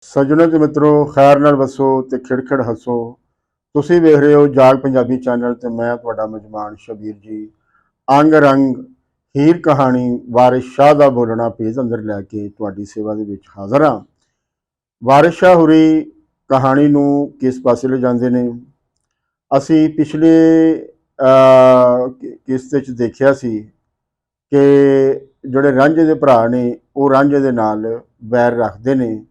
ਸੱਜਣੋ ਤੇ ਮਿੱਤਰੋ, ਖੈਰ ਨਾਲ ਵਸੋ ਤੇ ਖਿੜਖਿੜ ਹੱਸੋ। ਤੁਸੀਂ ਵੇਖ ਰਹੇ ਹੋ ਜਾਗ ਪੰਜਾਬੀ ਚੈਨਲ ਤੇ ਮੈਂ ਤੁਹਾਡਾ ਮੇਜ਼ਬਾਨ ਸ਼ਬੀਰ ਜੀ। ਅੰਗ ਰੰਗ ਹੀਰ ਕਹਾਣੀ ਵਾਰਿਸ ਸ਼ਾਹ ਦਾ ਬੋਲਣਾ ਪੇਜ ਅੰਦਰ ਲੈ ਕੇ ਤੁਹਾਡੀ ਸੇਵਾ ਦੇ ਵਿੱਚ ਹਾਜ਼ਰ ਹਾਂ। ਵਾਰਿਸ ਸ਼ਾਹ ਹੁਰੀ ਕਹਾਣੀ ਨੂੰ ਕਿਸ ਪਾਸੇ ਲੈ ਜਾਂਦੇ ਨੇ? ਅਸੀਂ ਪਿਛਲੇ ਕਿਸ਼ਤ ਵਿੱਚ ਦੇਖਿਆ ਸੀ ਕਿ ਜਿਹੜੇ ਰਾਂਝੇ ਦੇ ਭਰਾ ਨੇ ਉਹ ਰਾਂਝੇ ਦੇ ਨਾਲ ਵੈਰ ਰੱਖਦੇ ਨੇ।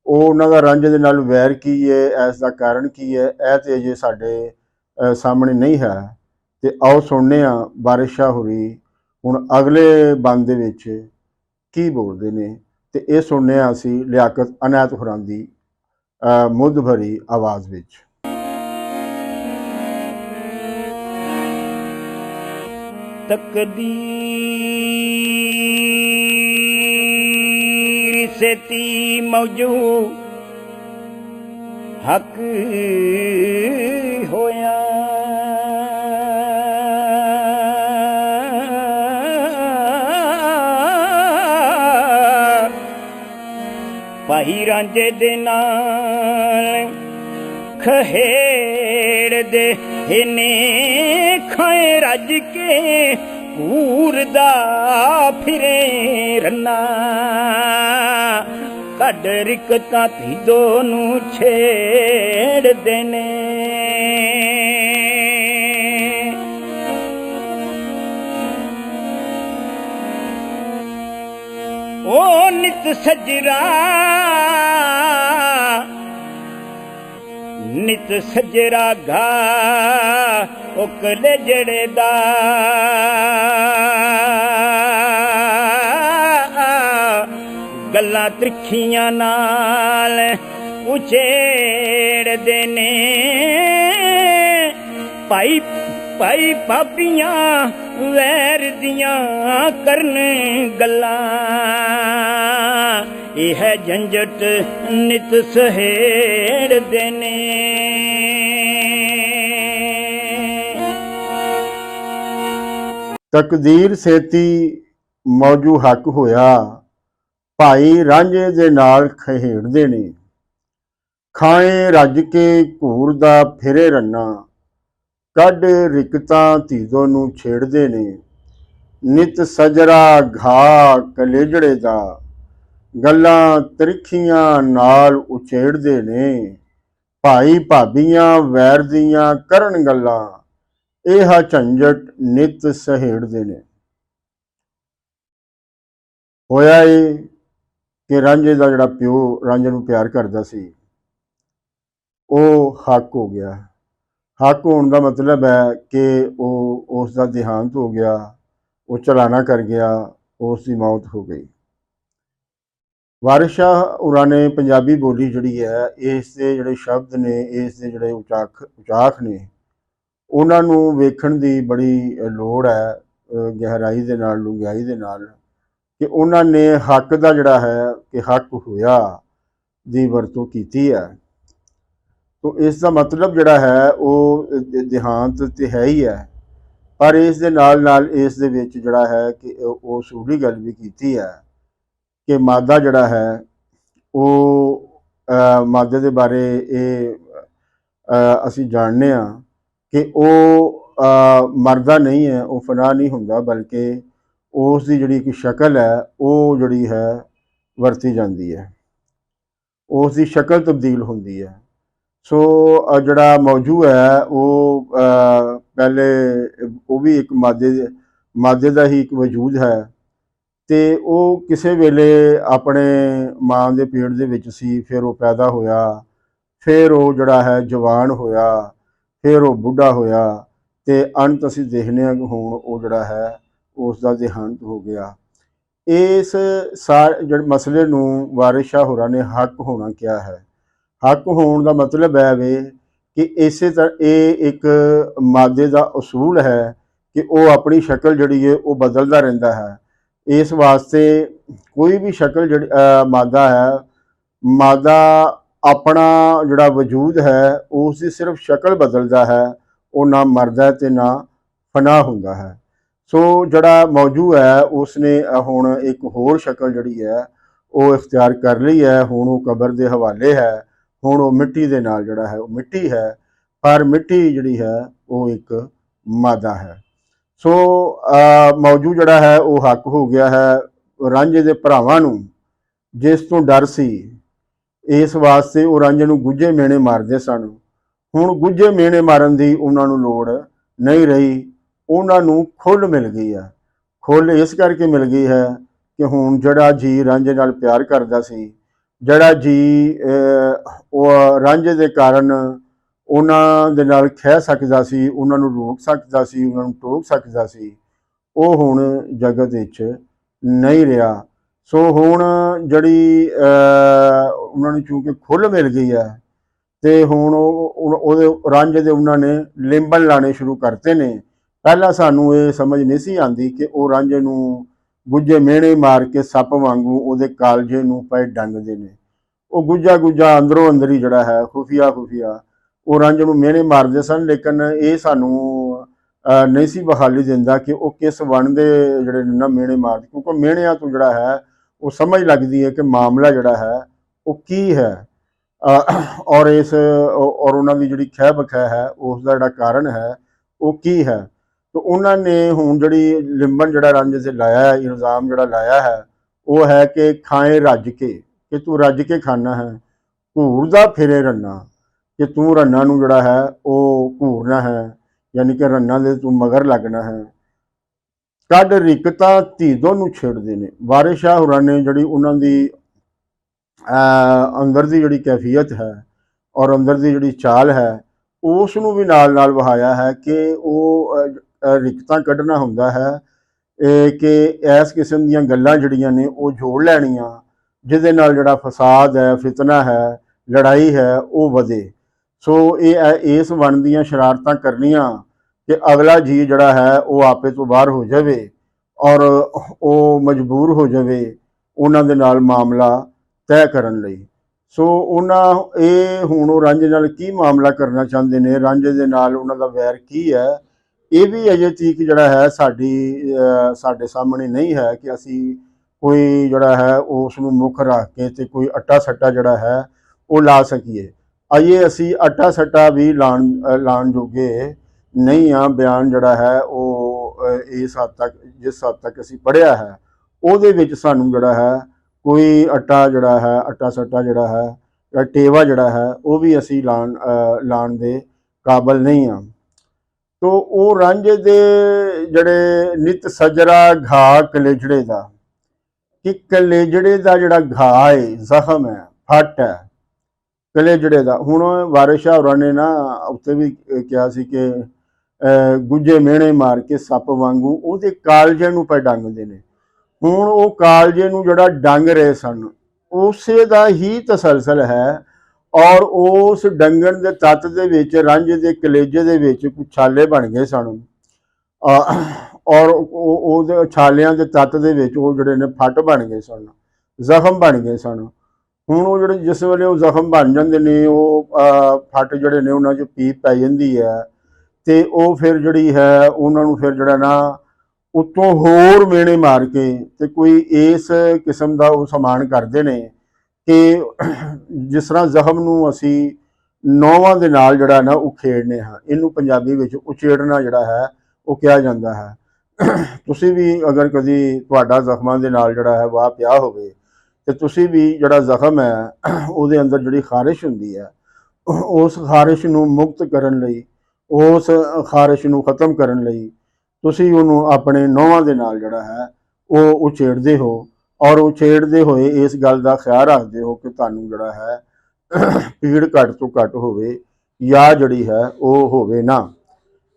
ਉਹ ਉਹਨਾਂ ਦਾ ਰਾਂਝੇ ਦੇ ਨਾਲ ਵੈਰ ਕੀ ਹੈ, ਇਸ ਦਾ ਕਾਰਨ ਕੀ ਹੈ, ਇਹ ਤੇ ਅਜੇ ਸਾਡੇ ਸਾਹਮਣੇ ਨਹੀਂ ਹੈ। ਤੇ ਆਓ ਸੁਣਨੇ ਹਾਂ ਵਾਰਿਸ ਸ਼ਾਹ ਹੁਰੀ ਹੁਣ ਅਗਲੇ ਬੰਦ ਦੇ ਵਿੱਚ ਕੀ ਬੋਲਦੇ ਨੇ। ਤੇ ਇਹ ਸੁਣਨੇ ਹਾਂ ਅਸੀਂ ਲਿਆਕਤ ਅਨਾਇਤ ਹੁਰਾਂ ਦੀ ਮੁੱਧ ਭਰੀ ਆਵਾਜ਼ ਵਿੱਚ। ਤਕਦੀਰ ਸੇਤੀ ਮੌਜੂ ਹੱਕ ਹੋਇਆ। ਭਾਈ ਰਾਂਝੇ ਦੇ ਨਾਲ ਖੇਡਦੇ ਨੇ ਖਾਏ ਰੱਜ ਕੇ ਘੂਰਦਾ ਫਿਰੇ ਰੰਨਾ। ਕੱਢ ਰਿਕਤਾਂ ਧੀਦੋ ਨੂੰ ਛੇੜਦੇ ਨੇ। ਉਹ ਨਿਤ ਸਜਰਾ ਨਿਤ ਸਜਰਾ ਗਾ ਉਹ ਕਲੇਜੜੇ ਦਾ। ਗੱਲਾਂ ਤ੍ਰਿਖੀਆਂ ਨਾਲ ਉਛੇੜਦੇ ਨੇ। ਭਾਈ ਭਾਈ ਭਾਬੀਆਂ ਵੈਰ ਦੀਆਂ ਕਰਨ ਗੱਲਾਂ। ਇਹ ਹੈ ਜੰਜਟ ਨਿਤ ਸਹੇੜਦੇ ਨੇ। ਤਕਦੀਰ ਸੇਤੀ ਮੌਜੂ ਹੱਕ ਹੋਇਆ। ਭਾਈ ਰਾਂਝੇ ਦੇ ਨਾਲ ਖੇਡਦੇ ਨੇ ਖਾਏ ਰੱਜ ਕੇ ਘੂਰਦਾ ਫਿਰੇ ਰੰਨਾ। ਕੱਢ ਰਿਕਤਾਂ ਧੀਦੋ ਨੂੰ ਛੇੜਦੇ ਨੇ। ਨਿਤ ਸਜਰਾ ਘਾ ਕਲੇਜੜੇ ਦਾ। ਗੱਲਾਂ ਤ੍ਰਿਖੀਆਂ ਨਾਲ ਉਛੇੜਦੇ ਨੇ। ਭਾਈ ਭਾਬੀਆਂ ਵੈਰ ਦੀਆਂ ਕਰਨ ਗੱਲਾਂ। ਇਹ ਝੰਜਟ ਨਿਤ ਸਹੇੜਦੇ ਨੇ। ਹੋਇਆ ਇਹ ਕਿ ਰਾਂਝੇ ਦਾ ਜਿਹੜਾ ਪਿਓ ਰਾਂਝੇ ਨੂੰ ਪਿਆਰ ਕਰਦਾ ਸੀ ਉਹ ਹੱਕ ਹੋ ਗਿਆ। ਹੱਕ ਹੋਣ ਦਾ ਮਤਲਬ ਹੈ ਕਿ ਉਸ ਦਾ ਦੇਹਾਂਤ ਹੋ ਗਿਆ, ਉਹ ਚਲਾਣਾ ਕਰ ਗਿਆ, ਉਸ ਦੀ ਮੌਤ ਹੋ ਗਈ। ਵਾਰਿਸ ਸ਼ਾਹ ਹੋਰਾਂ ਨੇ ਪੰਜਾਬੀ ਬੋਲੀ ਜਿਹੜੀ ਹੈ, ਇਸ ਦੇ ਜਿਹੜੇ ਸ਼ਬਦ ਨੇ, ਇਸ ਦੇ ਜਿਹੜੇ ਉਚਾਖ ਨੇ, ਉਹਨਾਂ ਨੂੰ ਵੇਖਣ ਦੀ ਬੜੀ ਲੋੜ ਹੈ ਗਹਿਰਾਈ ਦੇ ਨਾਲ, ਡੂੰਘਾਈ ਦੇ ਨਾਲ, ਕਿ ਉਹਨਾਂ ਨੇ ਹੱਕ ਦਾ ਜਿਹੜਾ ਹੈ ਕਿ ਹੱਕ ਹੋਇਆ ਦੀ ਵਰਤੋਂ ਕੀਤੀ ਹੈ। ਤੋ ਇਸ ਦਾ ਮਤਲਬ ਜਿਹੜਾ ਹੈ ਉਹ ਦੇਹਾਂਤ ਤੇ ਹੈ ਹੀ ਹੈ, ਪਰ ਇਸ ਦੇ ਨਾਲ ਨਾਲ ਇਸ ਦੇ ਵਿੱਚ ਜਿਹੜਾ ਹੈ ਕਿ ਉਹ ਸੂਲੀ ਗੱਲ ਵੀ ਕੀਤੀ ਹੈ ਕਿ ਮਾਦਾ ਜਿਹੜਾ ਹੈ ਉਹ ਮਾਦੇ ਦੇ ਬਾਰੇ ਇਹ ਅਸੀਂ ਜਾਣਦੇ ਹਾਂ ਕਿ ਉਹ ਮਰਦਾ ਨਹੀਂ ਹੈ, ਉਹ ਫਨਾ ਨਹੀਂ ਹੁੰਦਾ, ਬਲਕਿ ਉਸ ਦੀ ਜਿਹੜੀ ਇੱਕ ਸ਼ਕਲ ਹੈ ਉਹ ਜਿਹੜੀ ਹੈ ਵਰਤੀ ਜਾਂਦੀ ਹੈ, ਉਸ ਦੀ ਸ਼ਕਲ ਤਬਦੀਲ ਹੁੰਦੀ ਹੈ। ਸੋ ਜਿਹੜਾ ਮੌਜੂ ਹੈ ਉਹ ਪਹਿਲੇ ਉਹ ਵੀ ਇੱਕ ਮਾਦੇ ਦਾ ਹੀ ਇੱਕ ਵਜੂਦ ਹੈ, ਤੇ ਉਹ ਕਿਸੇ ਵੇਲੇ ਆਪਣੇ ਮਾਂ ਦੇ ਪੇਟ ਦੇ ਵਿੱਚ ਸੀ, ਫਿਰ ਉਹ ਪੈਦਾ ਹੋਇਆ, ਫਿਰ ਉਹ ਜਿਹੜਾ ਹੈ ਜਵਾਨ ਹੋਇਆ, ਫਿਰ ਉਹ ਬੁੱਢਾ ਹੋਇਆ, ਤੇ ਅੰਤ ਅਸੀਂ ਦੇਖਦੇ ਹਾਂ ਕਿ ਹੁਣ ਉਹ ਜਿਹੜਾ ਹੈ ਉਸ ਦਾ ਦੇਹਾਂਤ ਹੋ ਗਿਆ। ਇਸ ਜਿਹੜੇ ਮਸਲੇ ਨੂੰ ਵਾਰਿਸ ਸ਼ਾਹ ਹੋਰਾਂ ਨੇ ਹੱਕ ਹੋਣਾ ਕਿਹਾ ਹੈ। ਹੱਕ ਹੋਣ ਦਾ ਮਤਲਬ ਹੈ ਵੇ ਕਿ ਇਸੇ ਤਰ੍ਹਾਂ ਇਹ ਇੱਕ ਮਾਦੇ ਦਾ ਉਸੂਲ ਹੈ ਕਿ ਉਹ ਆਪਣੀ ਸ਼ਕਲ ਜਿਹੜੀ ਹੈ ਉਹ ਬਦਲਦਾ ਰਹਿੰਦਾ ਹੈ। ਇਸ ਵਾਸਤੇ ਕੋਈ ਵੀ ਸ਼ਕਲ ਜਿਹੜੀ ਮਾਦਾ ਹੈ, ਮਾਦਾ ਆਪਣਾ ਜਿਹੜਾ ਵਜੂਦ ਹੈ ਉਸ ਦੀ ਸਿਰਫ ਸ਼ਕਲ ਬਦਲਦਾ ਹੈ, ਉਹ ਨਾ ਮਰਦਾ ਤੇ ਨਾ ਫਨਾ ਹੁੰਦਾ ਹੈ। ਸੋ ਜਿਹੜਾ ਮੌਜੂ ਹੈ ਉਸਨੇ ਹੁਣ ਇੱਕ ਹੋਰ ਸ਼ਕਲ ਜਿਹੜੀ ਹੈ ਉਹ ਇਖਤਿਆਰ ਕਰ ਲਈ ਹੈ। ਹੁਣ ਉਹ ਕਬਰ ਦੇ ਹਵਾਲੇ ਹੈ। ਹੁਣ ਉਹ ਮਿੱਟੀ ਦੇ ਨਾਲ ਜਿਹੜਾ ਹੈ ਉਹ ਮਿੱਟੀ ਹੈ, ਪਰ ਮਿੱਟੀ ਜਿਹੜੀ ਹੈ ਉਹ ਇੱਕ ਮਾਦਾ ਹੈ। ਸੋ ਮੌਜੂ ਜਿਹੜਾ ਹੈ ਉਹ ਹੱਕ ਹੋ ਗਿਆ ਹੈ ਰਾਂਝੇ ਦੇ ਭਰਾਵਾਂ ਨੂੰ, ਜਿਸ ਤੋਂ ਡਰ ਸੀ। ਇਸ ਵਾਸਤੇ ਉਹ ਰਾਂਝੇ ਨੂੰ ਗੁੱਝੇ ਮੇਣੇ ਮਾਰਦੇ ਸਨ। ਹੁਣ ਗੁੱਝੇ ਮੇਣੇ ਮਾਰਨ ਦੀ ਉਹਨਾਂ ਨੂੰ ਲੋੜ ਨਹੀਂ ਰਹੀ। ਉਹਨਾਂ ਨੂੰ ਖੁੱਲ੍ਹ ਮਿਲ ਗਈ ਹੈ। ਖੁੱਲ੍ਹ ਇਸ ਕਰਕੇ ਮਿਲ ਗਈ ਹੈ ਕਿ ਹੁਣ ਜਿਹੜਾ ਜੀ ਰਾਂਝੇ ਨਾਲ ਪਿਆਰ ਕਰਦਾ ਸੀ, ਜਿਹੜਾ ਜੀ ਉਹ ਰਾਂਝੇ ਦੇ ਕਾਰਨ ਉਹਨਾਂ ਦੇ ਨਾਲ ਖਹਿ ਸਕਦਾ ਸੀ, ਉਹਨਾਂ ਨੂੰ ਰੋਕ ਸਕਦਾ ਸੀ, ਉਹਨਾਂ ਨੂੰ ਟੋਕ ਸਕਦਾ ਸੀ, ਉਹ ਹੁਣ ਜਗਤ ਵਿੱਚ ਨਹੀਂ ਰਿਹਾ। ਸੋ ਹੁਣ ਜਿਹੜੀ ਉਹਨਾਂ ਨੂੰ ਚੂੰਕਿ ਖੁੱਲ੍ਹ ਮਿਲ ਗਈ ਹੈ, ਤੇ ਹੁਣ ਉਹਦੇ ਰਾਂਝੇ ਦੇ ਉਹਨਾਂ ਨੇ ਲਿੰਬਨ ਲਾਣੇ ਸ਼ੁਰੂ ਕਰਤੇ ਨੇ। ਪਹਿਲਾਂ ਸਾਨੂੰ ਇਹ ਸਮਝ ਨਹੀਂ ਸੀ ਆਉਂਦੀ ਕਿ ਉਹ ਰਾਂਝੇ ਨੂੰ ਗੁੱਝੇ ਮਿਹਣੇ ਮਾਰ ਕੇ ਸੱਪ ਵਾਂਗੂ ਉਹਦੇ ਕਾਲਜੇ ਨੂੰ ਪਏ ਡੰਗਦੇ ਨੇ। ਉਹ ਗੁੱਝਾ ਅੰਦਰੋਂ ਅੰਦਰ ਹੀ ਜਿਹੜਾ ਹੈ ਖੁਫੀਆ ਉਹ ਰਾਂਝੇ ਨੂੰ ਮਿਹਣੇ ਮਾਰਦੇ ਸਨ। ਲੇਕਿਨ ਇਹ ਸਾਨੂੰ ਨਹੀਂ ਸੀ ਬਹਾਲੀ ਦਿੰਦਾ ਕਿ ਉਹ ਕਿਸ ਵਣ ਦੇ ਜਿਹੜੇ ਨਾ ਮਿਹਣੇ ਮਾਰਦੇ, ਕਿਉਂਕਿ ਮਿਹਣਿਆਂ ਤੋਂ ਜਿਹੜਾ ਹੈ ਉਹ ਸਮਝ ਲੱਗਦੀ ਹੈ ਕਿ ਮਾਮਲਾ ਜਿਹੜਾ ਹੈ ਉਹ ਕੀ ਹੈ, ਔਰ ਉਹਨਾਂ ਦੀ ਜਿਹੜੀ ਖਹਿ ਬਖਹਿ ਹੈ ਉਸ ਦਾ ਜਿਹੜਾ ਕਾਰਨ ਹੈ ਉਹ ਕੀ ਹੈ। ਤੇ ਉਹਨਾਂ ਨੇ ਹੁਣ ਜਿਹੜੀ ਲਿੰਬਨ ਜਿਹੜਾ ਰਾਂਝੇ ਤੇ ਲਾਇਆ ਹੈ, ਇਲਜ਼ਾਮ ਜਿਹੜਾ ਲਾਇਆ ਹੈ, ਉਹ ਹੈ ਕਿ ਖਾਏ ਰੱਜ ਕੇ, ਕਿ ਤੂੰ ਰੱਜ ਕੇ ਖਾਣਾ ਹੈ, ਘੂਰਦਾ ਫਿਰੇ ਰੰਨਾ, ਕਿ ਤੂੰ ਰੰਨਾ ਨੂੰ ਜਿਹੜਾ ਹੈ ਉਹ ਘੂਰਨਾ ਹੈ, ਯਾਨੀ ਕਿ ਰੰਨਾ ਦੇ ਤੂੰ ਮਗਰ ਲੱਗਣਾ ਹੈ। ਕੱਢ ਰਿਕਤਾ ਧੀਦੋ ਨੂੰ ਛੇੜਦੇ ਨੇ। ਵਾਰਿਸ ਸ਼ਾਹ ਹੋਰਾਂ ਨੇ ਜਿਹੜੀ ਉਹਨਾਂ ਦੀ ਅੰਦਰ ਦੀ ਜਿਹੜੀ ਕੈਫੀਅਤ ਹੈ ਔਰ ਅੰਦਰ ਦੀ ਜਿਹੜੀ ਚਾਲ ਹੈ, ਉਸ ਨੂੰ ਵੀ ਨਾਲ ਨਾਲ ਵਹਾਇਆ ਹੈ ਕਿ ਉਹ ਰਿਕਤਾਂ ਕੱਢਣਾ ਹੁੰਦਾ ਹੈ ਕਿ ਇਸ ਕਿਸਮ ਦੀਆਂ ਗੱਲਾਂ ਜਿਹੜੀਆਂ ਨੇ ਉਹ ਜੋੜ ਲੈਣੀਆਂ, ਜਿਹਦੇ ਨਾਲ ਜਿਹੜਾ ਫਸਾਦ ਹੈ, ਫਿਤਨਾ ਹੈ, ਲੜਾਈ ਹੈ ਉਹ ਵਧੇ। ਸੋ ਇਹ ਇਸ ਵਣ ਦੀਆਂ ਸ਼ਰਾਰਤਾਂ ਕਰਨੀਆਂ ਕਿ ਅਗਲਾ ਜੀ ਜਿਹੜਾ ਹੈ ਉਹ ਆਪੇ ਤੋਂ ਬਾਹਰ ਹੋ ਜਾਵੇ ਔਰ ਉਹ ਮਜਬੂਰ ਹੋ ਜਾਵੇ ਉਹਨਾਂ ਦੇ ਨਾਲ ਮਾਮਲਾ ਤੈਅ ਕਰਨ ਲਈ। ਸੋ ਇਹ ਹੁਣ ਉਹ ਰਾਂਝੇ ਨਾਲ ਕੀ ਮਾਮਲਾ ਕਰਨਾ ਚਾਹੁੰਦੇ ਨੇ, ਰਾਂਝੇ ਦੇ ਨਾਲ ਉਹਨਾਂ ਦਾ ਵੈਰ ਕੀ ਹੈ, ਇਹ ਵੀ ਅਜੇ ਤੀਕ ਜਿਹੜਾ ਹੈ ਸਾਡੇ ਸਾਹਮਣੇ ਨਹੀਂ ਹੈ ਕਿ ਅਸੀਂ ਕੋਈ ਜਿਹੜਾ ਹੈ ਉਸ ਨੂੰ ਮੁੱਖ ਰੱਖ ਕੇ ਤੇ ਕੋਈ ਅੱਟਾ ਸੱਟਾ ਜਿਹੜਾ ਹੈ ਉਹ ਲਾ ਸਕੀਏ। ਅਜੇ ਅਸੀਂ ਅੱਟਾ ਸੱਟਾ ਵੀ ਲਾਉਣ ਜੋਗੇ ਨਹੀਂ ਆ। ਬਿਆਨ ਜਿਹੜਾ ਹੈ ਉਹ ਇਸ ਹੱਦ ਤੱਕ, ਜਿਸ ਹੱਦ ਤੱਕ ਅਸੀਂ ਪੜ੍ਹਿਆ ਹੈ ਉਹਦੇ ਵਿੱਚ ਸਾਨੂੰ ਜਿਹੜਾ ਹੈ ਕੋਈ ਅੱਟਾ ਸੱਟਾ ਜਿਹੜਾ ਹੈ ਜਾਂ ਟੇਵਾ ਜਿਹੜਾ ਹੈ ਉਹ ਵੀ ਅਸੀਂ ਲਾਉਣ ਦੇ ਕਾਬਲ ਨਹੀਂ ਆ। ਤੋ ਉਹ ਰਾਂਝੇ ਦੇ ਜਿਹੜੇ ਨਿਤ ਸਜਰਾ ਘਾ ਕਲੇਜੜੇ ਦਾ, ਕਿ ਕਲੇਜੜੇ ਦਾ ਜਿਹੜਾ ਘਾ ਹੈ, ਜ਼ਖਮ ਹੈ, ਫੱਟ ਹੈ ਕਲੇਜੜੇ ਦਾ। ਹੁਣ ਵਾਰਿਸ ਸ਼ਾਹ ਹੋਰਾਂ ਨੇ ਨਾ ਉੱਤੇ ਵੀ ਕਿਹਾ ਸੀ ਕਿ ਗੁੱਝੇ ਮਿਹਣੇ ਮਾਰ ਕੇ ਸੱਪ ਵਾਂਗੂ ਉਹਦੇ ਕਾਲਜੇ ਨੂੰ ਪੈ ਡੰਗਦੇ ਨੇ। ਹੁਣ ਉਹ ਕਾਲਜੇ ਨੂੰ ਜਿਹੜਾ ਡੰਗ ਰਹੇ ਸਨ, ਉਸੇ ਦਾ ਹੀ ਤਸਲਸਲ ਹੈ ਔਰ ਉਸ ਡੰਗਣ ਦੇ ਤੱਤ ਦੇ ਵਿੱਚ ਰਾਂਝੇ ਦੇ ਕਲੇਜੇ ਦੇ ਵਿੱਚ ਕੁਝ ਛਾਲੇ ਬਣ ਗਏ ਸਨ ਔਰ ਉਹਦੇ ਛਾਲਿਆਂ ਦੇ ਤੱਤ ਦੇ ਵਿੱਚ ਉਹ ਜਿਹੜੇ ਨੇ ਫੱਟ ਬਣ ਗਏ ਸਨ, ਜ਼ਖਮ ਬਣ ਗਏ ਸਨ। ਹੁਣ ਉਹ ਜਿਹੜੇ ਜਿਸ ਵੇਲੇ ਉਹ ਜ਼ਖਮ ਬਣ ਜਾਂਦੇ ਨੇ, ਉਹ ਫੱਟ ਜਿਹੜੇ ਨੇ ਉਹਨਾਂ 'ਚ ਪੀਪ ਪੈ ਜਾਂਦੀ ਹੈ, ਤੇ ਉਹ ਫਿਰ ਜਿਹੜੀ ਹੈ ਉਹਨਾਂ ਨੂੰ ਫਿਰ ਜਿਹੜਾ ਨਾ ਉੱਤੋਂ ਹੋਰ ਮੇਣੇ ਮਾਰ ਕੇ ਤੇ ਕੋਈ ਇਸ ਕਿਸਮ ਦਾ ਉਹ ਸਮਾਨ ਕਰਦੇ ਨੇ ਕਿ ਜਿਸ ਤਰ੍ਹਾਂ ਜ਼ਖਮ ਨੂੰ ਅਸੀਂ ਨੌਵਾਂ ਦੇ ਨਾਲ ਜਿਹੜਾ ਨਾ ਉਖੇੜਨੇ ਹਾਂ, ਇਹਨੂੰ ਪੰਜਾਬੀ ਵਿੱਚ ਉਚੇੜਨਾ ਜਿਹੜਾ ਹੈ ਉਹ ਕਿਹਾ ਜਾਂਦਾ ਹੈ। ਤੁਸੀਂ ਵੀ ਅਗਰ ਕਦੀ ਤੁਹਾਡਾ ਜ਼ਖਮਾਂ ਦੇ ਨਾਲ ਜਿਹੜਾ ਹੈ ਵਾਹ ਪਿਆ ਹੋਵੇ, ਤੇ ਤੁਸੀਂ ਵੀ ਜਿਹੜਾ ਜ਼ਖਮ ਹੈ ਉਹਦੇ ਅੰਦਰ ਜਿਹੜੀ ਖਾਰਿਸ਼ ਹੁੰਦੀ ਹੈ, ਉਸ ਖਾਰਿਸ਼ ਨੂੰ ਮੁਕਤ ਕਰਨ ਲਈ, ਉਸ ਖਾਰਿਸ਼ ਨੂੰ ਖਤਮ ਕਰਨ ਲਈ ਤੁਸੀਂ ਉਹਨੂੰ ਆਪਣੇ ਨੌਵਾਂ ਦੇ ਨਾਲ ਜਿਹੜਾ ਹੈ ਉਹ ਉਛੇੜਦੇ ਹੋ ਔਰ ਉਛੇੜਦੇ ਹੋਏ ਇਸ ਗੱਲ ਦਾ ਖਿਆਲ ਰੱਖਦੇ ਹੋ ਕਿ ਤੁਹਾਨੂੰ ਜਿਹੜਾ ਹੈ ਪੀੜ ਘੱਟ ਤੋਂ ਘੱਟ ਹੋਵੇ ਜਾਂ ਜਿਹੜੀ ਹੈ ਉਹ ਹੋਵੇ ਨਾ।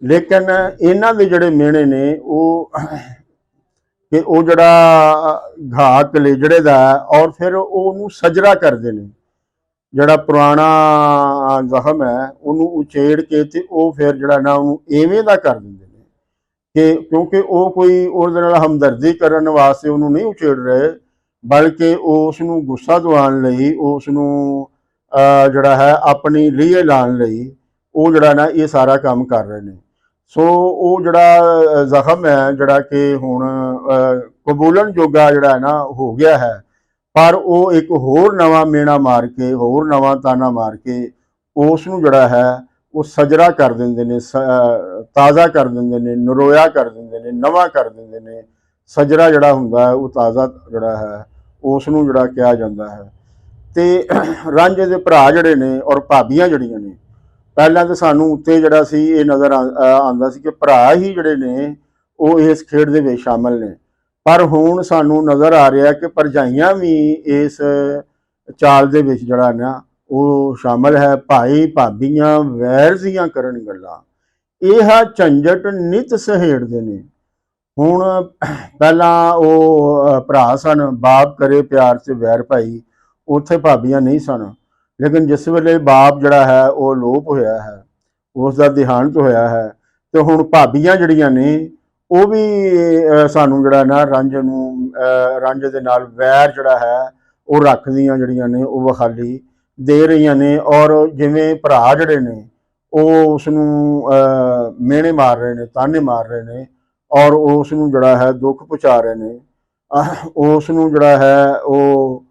ਲੇਕਿਨ ਇਹਨਾਂ ਦੇ ਜਿਹੜੇ ਮਿਹਣੇ ਨੇ ਉਹ ਕਿ ਉਹ ਜਿਹੜਾ ਘਾਹ ਕਲੇਜੜੇ ਦਾ ਔਰ ਫਿਰ ਉਹਨੂੰ ਸਜਰਾ ਕਰਦੇ ਨੇ, ਜਿਹੜਾ ਪੁਰਾਣਾ ਜ਼ਖਮ ਹੈ ਉਹਨੂੰ ਉਚੇੜ ਕੇ ਤੇ ਉਹ ਫਿਰ ਜਿਹੜਾ ਨਾ ਉਹਨੂੰ ਐਵੇਂ ਦਾ ਕਰ ਦਿੰਦੇ ਨੇ ਕਿ ਕਿਉਂਕਿ ਉਹ ਕੋਈ ਉਹਦੇ ਨਾਲ ਹਮਦਰਦੀ ਕਰਨ ਵਾਸਤੇ ਉਹਨੂੰ ਨਹੀਂ ਉਚੇੜ ਰਹੇ, ਬਲਕਿ ਉਸ ਨੂੰ ਗੁੱਸਾ ਦਿਵਾਉਣ ਲਈ, ਉਸ ਨੂੰ ਜਿਹੜਾ ਹੈ ਆਪਣੀ ਲੀਏ ਲਾਉਣ ਲਈ ਉਹ ਜਿਹੜਾ ਨਾ ਇਹ ਸਾਰਾ ਕੰਮ ਕਰ ਰਹੇ ਨੇ। ਸੋ ਉਹ ਜਿਹੜਾ ਜ਼ਖਮ ਹੈ ਜਿਹੜਾ ਕਿ ਹੁਣ ਕਬੂਲਣ ਜੋਗਾ ਜਿਹੜਾ ਹੈ ਨਾ ਹੋ ਗਿਆ ਹੈ, ਪਰ ਉਹ ਇੱਕ ਹੋਰ ਨਵਾਂ ਮੇਣਾ ਮਾਰ ਕੇ, ਹੋਰ ਨਵਾਂ ਤਾਨਾ ਮਾਰ ਕੇ ਉਸ ਨੂੰ ਜਿਹੜਾ ਹੈ ਉਹ ਸਜਰਾ ਕਰ ਦਿੰਦੇ ਨੇ, ਤਾਜ਼ਾ ਕਰ ਦਿੰਦੇ ਨੇ, ਨਰੋਇਆ ਕਰ ਦਿੰਦੇ ਨੇ, ਨਵਾਂ ਕਰ ਦਿੰਦੇ ਨੇ। ਸਜਰਾ ਜਿਹੜਾ ਹੁੰਦਾ ਹੈ ਉਹ ਤਾਜ਼ਾ ਜਿਹੜਾ ਹੈ ਉਸ ਨੂੰ ਜਿਹੜਾ ਕਿਹਾ ਜਾਂਦਾ ਹੈ। ਤੇ ਰਾਂਝੇ ਦੇ ਭਰਾ ਜਿਹੜੇ ਨੇ ਔਰ ਭਾਬੀਆਂ ਜਿਹੜੀਆਂ ਨੇ, ਪਹਿਲਾਂ ਤਾਂ ਸਾਨੂੰ ਉੱਤੇ ਜਿਹੜਾ ਸੀ ਇਹ ਨਜ਼ਰ ਆਉਂਦਾ ਸੀ ਕਿ ਭਰਾ ਹੀ ਜਿਹੜੇ ਨੇ ਉਹ ਇਸ ਖੇਡ ਦੇ ਵਿੱਚ ਸ਼ਾਮਲ ਨੇ, ਪਰ ਹੁਣ ਸਾਨੂੰ ਨਜ਼ਰ ਆ ਰਿਹਾ ਕਿ ਭਰਜਾਈਆਂ ਵੀ ਇਸ ਚਾਲ ਦੇ ਵਿੱਚ ਜਿਹੜਾ ਨਾ ਉਹ ਸ਼ਾਮਲ ਹੈ। ਭਾਈ ਭਾਬੀਆਂ ਵੈਰ ਦੀਆਂ ਕਰਨ ਗੱਲਾਂ, ਇਹ ਝੰਜਟ ਨਿਤ ਸਹੇੜਦੇ ਨੇ। ਹੁਣ ਪਹਿਲਾਂ ਉਹ ਭਰਾ ਸਨ, ਬਾਪ ਕਰੇ ਪਿਆਰ ਤੇ ਵੈਰ ਭਾਈ, ਉੱਥੇ ਭਾਬੀਆਂ ਨਹੀਂ ਸਨ। ਲੇਕਿਨ ਜਿਸ ਵੇਲੇ ਬਾਪ ਜਿਹੜਾ ਹੈ ਉਹ ਲੋਪ ਹੋਇਆ ਹੈ, ਉਸ ਦਾ ਦੇਹਾਂਤ ਹੋਇਆ ਹੈ, ਤੇ ਹੁਣ ਭਾਬੀਆਂ ਜਿਹੜੀਆਂ ਨੇ ਉਹ ਵੀ ਸਾਨੂੰ ਜਿਹੜਾ ਨਾ ਰਾਂਝੇ ਦੇ ਨਾਲ ਵੈਰ ਜਿਹੜਾ ਹੈ ਉਹ ਰੱਖਦੀਆਂ ਜਿਹੜੀਆਂ ਨੇ ਉਹ ਵਿਖਾਲੀ ਦੇ ਰਹੀਆਂ ਨੇ। ਔਰ ਜਿਵੇਂ ਭਰਾ ਜਿਹੜੇ ਨੇ ਉਹ ਉਸ ਨੂੰ ਮਿਹਣੇ ਮਾਰ ਰਹੇ ਨੇ, ਤਾਨੇ ਮਾਰ ਰਹੇ ਨੇ, ਔਰ ਉਸ ਨੂੰ ਜਿਹੜਾ ਹੈ ਦੁੱਖ ਪਹੁੰਚਾ ਰਹੇ ਨੇ, ਉਸ ਨੂੰ ਜਿਹੜਾ ਹੈ ਉਹ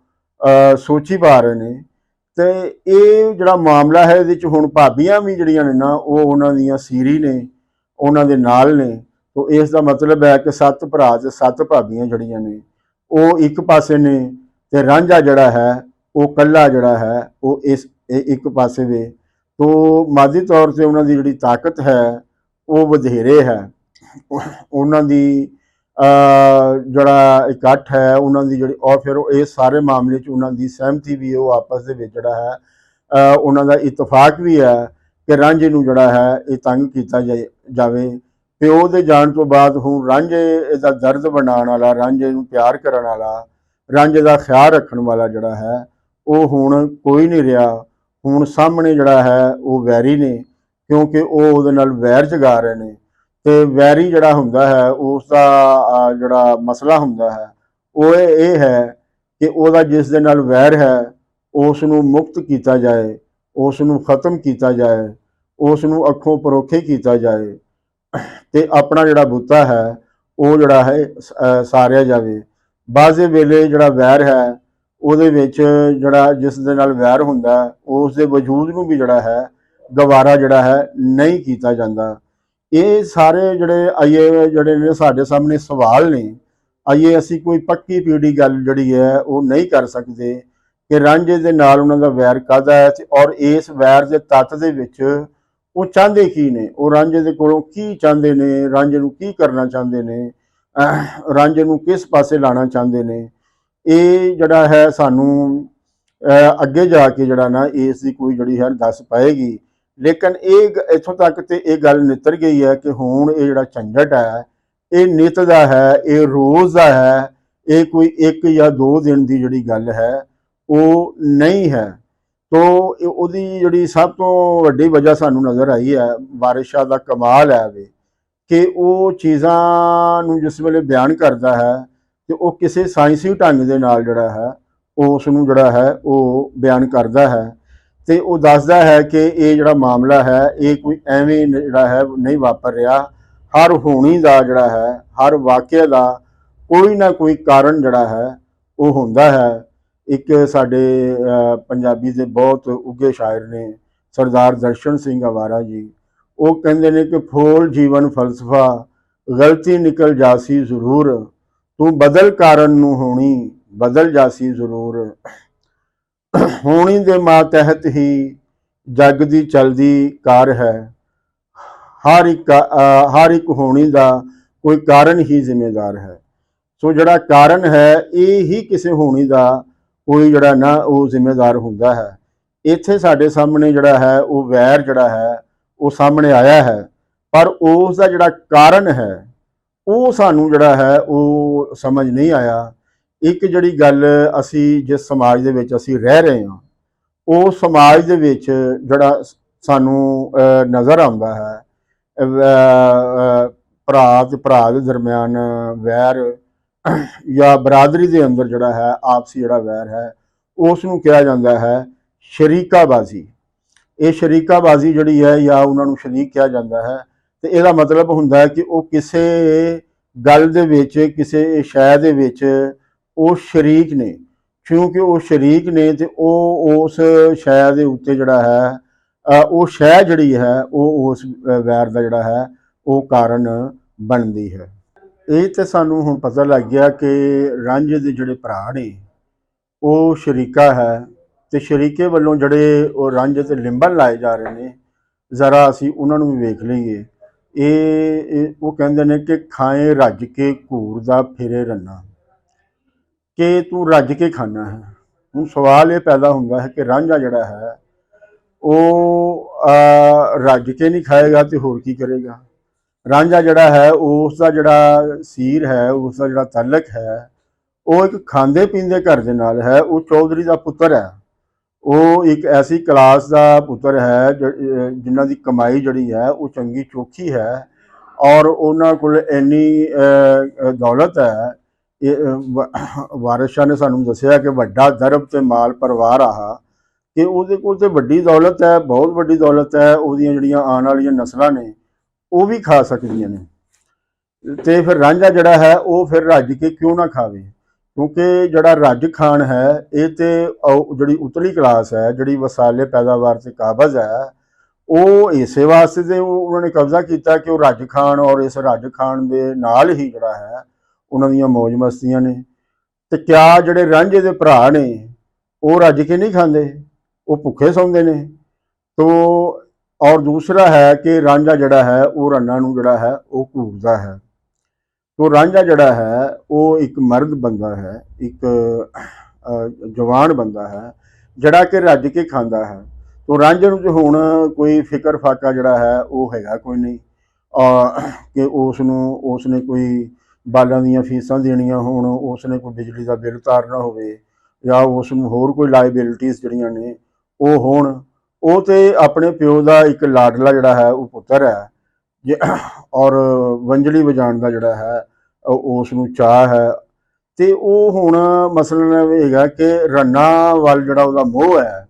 ਸੋਚੀ ਪਾ ਰਹੇ ਨੇ। ਤੇ ਇਹ ਜਿਹੜਾ ਮਾਮਲਾ ਹੈ ਇਹਦੇ 'ਚ ਹੁਣ ਭਾਬੀਆਂ ਵੀ ਜਿਹੜੀਆਂ ਨੇ ਨਾ ਉਹ ਉਹਨਾਂ ਦੀਆਂ ਸੀਰੀ ਨੇ, ਉਹਨਾਂ ਦੇ ਨਾਲ ਨੇ। ਤੋ ਇਸ ਦਾ ਮਤਲਬ ਹੈ ਕਿ 7 ਭਰਾ ਤੇ 7 ਭਾਬੀਆਂ ਜਿਹੜੀਆਂ ਨੇ ਉਹ ਇੱਕ ਪਾਸੇ ਨੇ, ਤੇ ਰਾਂਝਾ ਜਿਹੜਾ ਹੈ ਉਹ ਕੱਲਾ ਜਿਹੜਾ ਹੈ ਉਹ ਇਸ ਇੱਕ ਪਾਸੇ ਵੇ। ਤੋ ਮਾਦੀ ਤੌਰ ਤੇ ਉਹਨਾਂ ਦੀ ਜਿਹੜੀ ਤਾਕਤ ਹੈ ਉਹ ਵਧੇਰੇ ਹੈ, ਉਹਨਾਂ ਦੀ ਜਿਹੜਾ ਇਕੱਠ ਹੈ, ਉਹਨਾਂ ਦੀ ਜਿਹੜੀ, ਔਰ ਫਿਰ ਇਹ ਸਾਰੇ ਮਾਮਲੇ 'ਚ ਉਹਨਾਂ ਦੀ ਸਹਿਮਤੀ ਵੀ, ਉਹ ਆਪਸ ਦੇ ਵਿੱਚ ਜਿਹੜਾ ਹੈ ਉਹਨਾਂ ਦਾ ਇਤਫਾਕ ਵੀ ਹੈ ਕਿ ਰਾਂਝੇ ਨੂੰ ਜਿਹੜਾ ਹੈ ਇਹ ਤੰਗ ਕੀਤਾ ਜਾਵੇ। ਪਿਓ ਦੇ ਜਾਣ ਤੋਂ ਬਾਅਦ ਹੁਣ ਰਾਂਝੇ ਦਾ ਦਰਦ ਬਣਾਉਣ ਵਾਲਾ, ਰਾਂਝੇ ਨੂੰ ਪਿਆਰ ਕਰਨ ਵਾਲਾ, ਰਾਂਝੇ ਦਾ ਖਿਆਲ ਰੱਖਣ ਵਾਲਾ ਜਿਹੜਾ ਹੈ ਉਹ ਹੁਣ ਕੋਈ ਨਹੀਂ ਰਿਹਾ। ਹੁਣ ਸਾਹਮਣੇ ਜਿਹੜਾ ਹੈ ਉਹ ਵੈਰੀ ਨੇ, ਕਿਉਂਕਿ ਉਹ ਉਹਦੇ ਨਾਲ ਵੈਰ ਜਗਾ ਰਹੇ ਨੇ। ਤੇ ਵੈਰੀ ਜਿਹੜਾ ਹੁੰਦਾ ਹੈ ਉਸ ਦਾ ਜਿਹੜਾ ਮਸਲਾ ਹੁੰਦਾ ਹੈ ਉਹ ਇਹ ਹੈ ਕਿ ਉਹਦਾ ਜਿਸ ਦੇ ਨਾਲ ਵੈਰ ਹੈ ਉਸ ਨੂੰ ਮੁਕਤ ਕੀਤਾ ਜਾਏ, ਉਸ ਨੂੰ ਖਤਮ ਕੀਤਾ ਜਾਏ, ਉਸ ਨੂੰ ਅੱਖੋਂ ਪਰੋਖੇ ਕੀਤਾ ਜਾਏ, ਤੇ ਆਪਣਾ ਜਿਹੜਾ ਬੂਤਾ ਹੈ ਉਹ ਜਿਹੜਾ ਹੈ ਸਾਰਿਆ ਜਾਵੇ। ਬਾਜ਼ੇ ਵੇਲੇ ਜਿਹੜਾ ਵੈਰ ਹੈ ਉਹਦੇ ਵਿੱਚ ਜਿਹੜਾ ਜਿਸ ਦੇ ਨਾਲ ਵੈਰ ਹੁੰਦਾ ਉਸ ਦੇ ਵਜੂਦ ਨੂੰ ਵੀ ਜਿਹੜਾ ਹੈ ਗਵਾਰਾ ਜਿਹੜਾ ਹੈ ਨਹੀਂ ਕੀਤਾ ਜਾਂਦਾ। ਇਹ ਸਾਰੇ ਜਿਹੜੇ ਨੇ ਸਾਡੇ ਸਾਹਮਣੇ ਸਵਾਲ ਨੇ। ਆਈਏ ਅਸੀਂ ਕੋਈ ਪੱਕੀ ਪੀੜੀ ਗੱਲ ਜਿਹੜੀ ਹੈ ਉਹ ਨਹੀਂ ਕਰ ਸਕਦੇ ਕਿ ਰਾਂਝੇ ਦੇ ਨਾਲ ਉਹਨਾਂ ਦਾ ਵੈਰ ਕਾਹਦਾ ਹੈ, ਔਰ ਇਸ ਵੈਰ ਦੇ ਤੱਤ ਦੇ ਵਿੱਚ ਉਹ ਚਾਹੁੰਦੇ ਕੀ ਨੇ, ਉਹ ਰਾਂਝੇ ਦੇ ਕੋਲੋਂ ਕੀ ਚਾਹੁੰਦੇ ਨੇ, ਰਾਂਝੇ ਨੂੰ ਕੀ ਕਰਨਾ ਚਾਹੁੰਦੇ ਨੇ, ਰਾਂਝੇ ਨੂੰ ਕਿਸ ਪਾਸੇ ਲਾਣਾ ਚਾਹੁੰਦੇ ਨੇ। ਇਹ ਜਿਹੜਾ ਹੈ ਸਾਨੂੰ ਅੱਗੇ ਜਾ ਕੇ ਜਿਹੜਾ ਨਾ ਇਸ ਦੀ ਕੋਈ ਜਿਹੜੀ ਹੈ ਦੱਸ ਪਾਏਗੀ। ਲੇਕਿਨ ਇਹ ਇੱਥੋਂ ਤੱਕ ਤੇ ਇਹ ਗੱਲ ਨਿੱਤਰ ਗਈ ਹੈ ਕਿ ਹੁਣ ਇਹ ਜਿਹੜਾ ਝੰਜਟ ਹੈ ਇਹ ਨਿੱਤ ਦਾ ਹੈ, ਇਹ ਰੋਜ਼ ਦਾ ਹੈ, ਇਹ ਕੋਈ 1 ਜਾਂ 2 ਦਿਨ ਦੀ ਜਿਹੜੀ ਗੱਲ ਹੈ ਉਹ ਨਹੀਂ ਹੈ। ਤੋ ਉਹਦੀ ਜਿਹੜੀ ਸਭ ਤੋਂ ਵੱਡੀ ਵਜ੍ਹਾ ਸਾਨੂੰ ਨਜ਼ਰ ਆਈ ਹੈ, ਵਾਰਿਸ ਸ਼ਾਹ ਦਾ ਕਮਾਲ ਹੈ ਵੇ ਕਿ ਉਹ ਚੀਜ਼ਾਂ ਨੂੰ ਜਿਸ ਵੇਲੇ ਬਿਆਨ ਕਰਦਾ ਹੈ ਤੇ ਉਹ ਕਿਸੇ ਸਾਇੰਸੀ ਢੰਗ ਦੇ ਨਾਲ ਜਿਹੜਾ ਹੈ ਉਸ ਨੂੰ ਜਿਹੜਾ ਹੈ ਉਹ ਬਿਆਨ ਕਰਦਾ ਹੈ। ਤੇ ਉਹ ਦੱਸਦਾ ਹੈ ਕਿ ਇਹ ਜਿਹੜਾ ਮਾਮਲਾ ਹੈ ਇਹ ਕੋਈ ਐਵੇਂ ਜਿਹੜਾ ਹੈ ਨਹੀਂ ਵਾਪਰ ਰਿਹਾ। ਹਰ ਹੋਣੀ ਦਾ ਜਿਹੜਾ ਹੈ, ਹਰ ਵਾਕਿਆ ਦਾ ਕੋਈ ਨਾ ਕੋਈ ਕਾਰਨ ਜਿਹੜਾ ਹੈ ਉਹ ਹੁੰਦਾ ਹੈ। ਇੱਕ ਸਾਡੇ ਪੰਜਾਬੀ ਦੇ ਬਹੁਤ ਉੱਘੇ ਸ਼ਾਇਰ ਨੇ ਸਰਦਾਰ ਦਰਸ਼ਨ ਸਿੰਘ ਅਵਾਰਾ ਜੀ, ਉਹ ਕਹਿੰਦੇ ਨੇ ਕਿ ਫੋਲ ਜੀਵਨ ਫਲਸਫਾ ਗਲਤੀ ਨਿਕਲ ਜਾਸੀ ਜ਼ਰੂਰ, ਤੂੰ ਬਦਲ ਕਾਰਨ ਨੂੰ ਹੋਣੀ ਬਦਲ ਜਾਸੀ ਜ਼ਰੂਰ। ਹੋਣੀ ਦੇ ਮਾਤਹਿਤ ਹੀ ਜੱਗ ਦੀ ਚਲਦੀ ਕਾਰ ਹੈ, ਹਰ ਇੱਕ ਹੋਣੀ ਦਾ ਕੋਈ ਕਾਰਨ ਹੀ ਜ਼ਿੰਮੇਦਾਰ ਹੈ। ਸੋ ਜਿਹੜਾ ਕਾਰਨ ਹੈ ਇਹ ਹੀ ਕਿਸੇ ਹੋਣੀ ਦਾ ਕੋਈ ਜਿਹੜਾ ਨਾ ਉਹ ਜ਼ਿੰਮੇਦਾਰ ਹੁੰਦਾ ਹੈ। ਇੱਥੇ ਸਾਡੇ ਸਾਹਮਣੇ ਜਿਹੜਾ ਹੈ ਉਹ ਵੈਰ ਜਿਹੜਾ ਹੈ ਉਹ ਸਾਹਮਣੇ ਆਇਆ ਹੈ, ਪਰ ਉਸ ਦਾ ਜਿਹੜਾ ਕਾਰਨ ਹੈ ਉਹ ਸਾਨੂੰ ਜਿਹੜਾ ਹੈ ਉਹ ਸਮਝ ਨਹੀਂ ਆਇਆ। ਇੱਕ ਜਿਹੜੀ ਗੱਲ ਅਸੀਂ ਜਿਸ ਸਮਾਜ ਦੇ ਵਿੱਚ ਅਸੀਂ ਰਹਿ ਰਹੇ ਹਾਂ ਉਹ ਸਮਾਜ ਦੇ ਵਿੱਚ ਜਿਹੜਾ ਸਾਨੂੰ ਨਜ਼ਰ ਆਉਂਦਾ ਹੈ ਭਰਾ ਤੇ ਭਰਾ ਦੇ ਦਰਮਿਆਨ ਵੈਰ ਜਾਂ ਬਰਾਦਰੀ ਦੇ ਅੰਦਰ ਜਿਹੜਾ ਹੈ ਆਪਸੀ ਜਿਹੜਾ ਵੈਰ ਹੈ ਉਸ ਨੂੰ ਕਿਹਾ ਜਾਂਦਾ ਹੈ ਸ਼ਰੀਕਾਬਾਜ਼ੀ। ਇਹ ਸ਼ਰੀਕਾਬਾਜ਼ੀ ਜਿਹੜੀ ਹੈ ਜਾਂ ਉਹਨਾਂ ਨੂੰ ਸ਼ਰੀਕ ਕਿਹਾ ਜਾਂਦਾ ਹੈ, ਤੇ ਇਹਦਾ ਮਤਲਬ ਹੁੰਦਾ ਹੈ ਕਿ ਉਹ ਕਿਸੇ ਗੱਲ ਦੇ ਵਿੱਚ, ਕਿਸੇ ਸ਼ੈ ਦੇ ਵਿੱਚ ਉਹ ਸ਼ਰੀਕ ਨੇ। क्योंकि वो शरीक ने तो उस शै दे उत्ते जिहड़ा है वो शै जिहड़ी है वो उस वैर का जिहड़ा है वो कारण बनती है। ये तो सानू हुण पता लग गया कि रांझे दे जिहड़े भरा ने वो शरीका है, तो शरीके वालों जिहड़े वो रांझे ते लिंबन लाए जा रहे हैं, जरा असी उन्होंने भी वेख लीए। ये वो कहते हैं कि खाए रज के घूर दा फिरे रन्ना, कि तू रज के खाना है। हुण सवाल ये पैदा होंदा है कि रांझा जिहड़ा है वो रज के नहीं खाएगा तो होर की करेगा। रांझा जिहड़ा है उसका जिहड़ा सीर है, उसका जिहड़ा तलक है, वो एक खांदे पींदे घर दे नाल है। वो चौधरी का पुत्र है, वो एक ऐसी क्लास का पुत्र है जिन्हां दी कमाई जिहड़ी है वो चंगी चोखी है और उन्हां कोल इन्नी दौलत है। वारिस शाह ने सानू दस्सिया कि वड्डा दरब ते माल परवार आहा, कि उहदे कोल ते वड्डी दौलत है, बहुत वड्डी दौलत है। उहदियां जिहड़ियां आने वालियां नस्लां ने वो भी खा सकदियां ने। तो फिर रांझा जिहड़ा है वो फिर रज के क्यों ना खावे, क्योंकि जिहड़ा रज खान है ये तो जिहड़ी उतली क्लास है, जिहड़ी वसाले पैदावार से काबज है, वो इसे वास्ते तो उन्होंने कब्जा किया कि वो रज खान और इस रज खान के नाल ही जिहड़ा है उन्हां दीयां मौज मस्तियां ने। तो क्या जिहड़े रांझे दे भरा ने वो रज के नहीं खांदे, वो भुखे सौंदे ने। तो और दूसरा है कि रांझा जिहड़ा है वो रन्ना नूं जिहड़ा है वो घूरदा है। तो रांझा जिहड़ा है वो एक मर्द बंदा है, एक जवान बंदा है जिहड़ा कि रज के खांदा है। तो रांझे नूं हुण कोई फिकर फाका जिहड़ा है वो हैगा कोई नहीं कि उसने कोई बालां दीयां फीसां देणियां होण, उसने कोई बिजली का बिल तारना होवे या उसनूं होर कोई लाइबिलिटीज़ जिहड़ियां ने वो होण। वो तो अपने प्यो का एक लाडला जिहड़ा है वो पुत्तर है और वंजली वजाण का जिहड़ा है उसनूं चाह है। तो वो हुण मसलन हैगा कि रन्ना वल जिहड़ा उहदा मोह है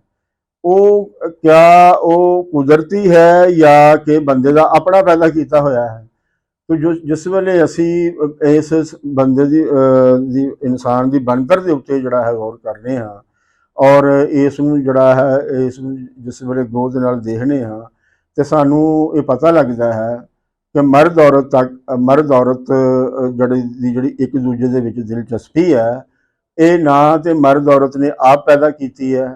वो क्या वो कुदरती है या कि बंदे का अपना पैदा किया होया है। तो जिस वेले असी इस बंदे दी इंसान की बनतर के उत्ते जिहड़ा है गौर करने हाँ और इसनूं जिहड़ा है जिस वेले गौर दे नाल देखने हाँ तो सानू ये पता लगता है कि मर्द औरत जिहड़ी एक दूजे दे विच दिलचस्पी है, ये ना तो मर्द औरत ने आप पैदा की है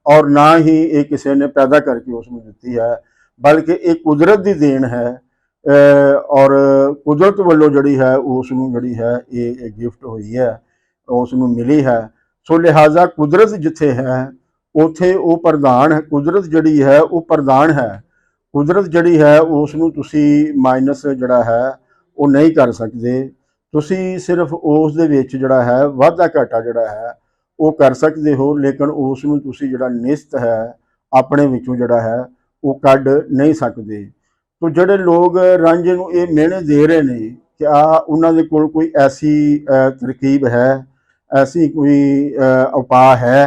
और ना ही ये किसी ने पैदा करके उसनूं दित्ती है, बल्कि एक कुदरत की देन है और कुदरत वालों जिहड़ी है उसनूं जिहड़ी है ये गिफ्ट हुई है, उसनूं मिली है। सो लिहाजा कुदरत जिथे है उत्थे वो प्रधान है, कुदरत जिहड़ी है वो प्रधान है। कुदरत जिहड़ी है उसनूं तुसी माइनस जिहड़ा है वो नहीं कर सकते। तुसी सिर्फ उस दे विच जिहड़ा है वाधा घाटा जिहड़ा है वो कर सकते हो, लेकिन उसनूं तुसी जिहड़ा निस्त है अपने विचों जिहड़ा है वो कढ नहीं सकते। तो जिहड़े लोग रांझे नूं ये मिहने दे रहे ने, क्या उन्हां दे कोल कोई ऐसी तरकीब है, ऐसी कोई उपाय है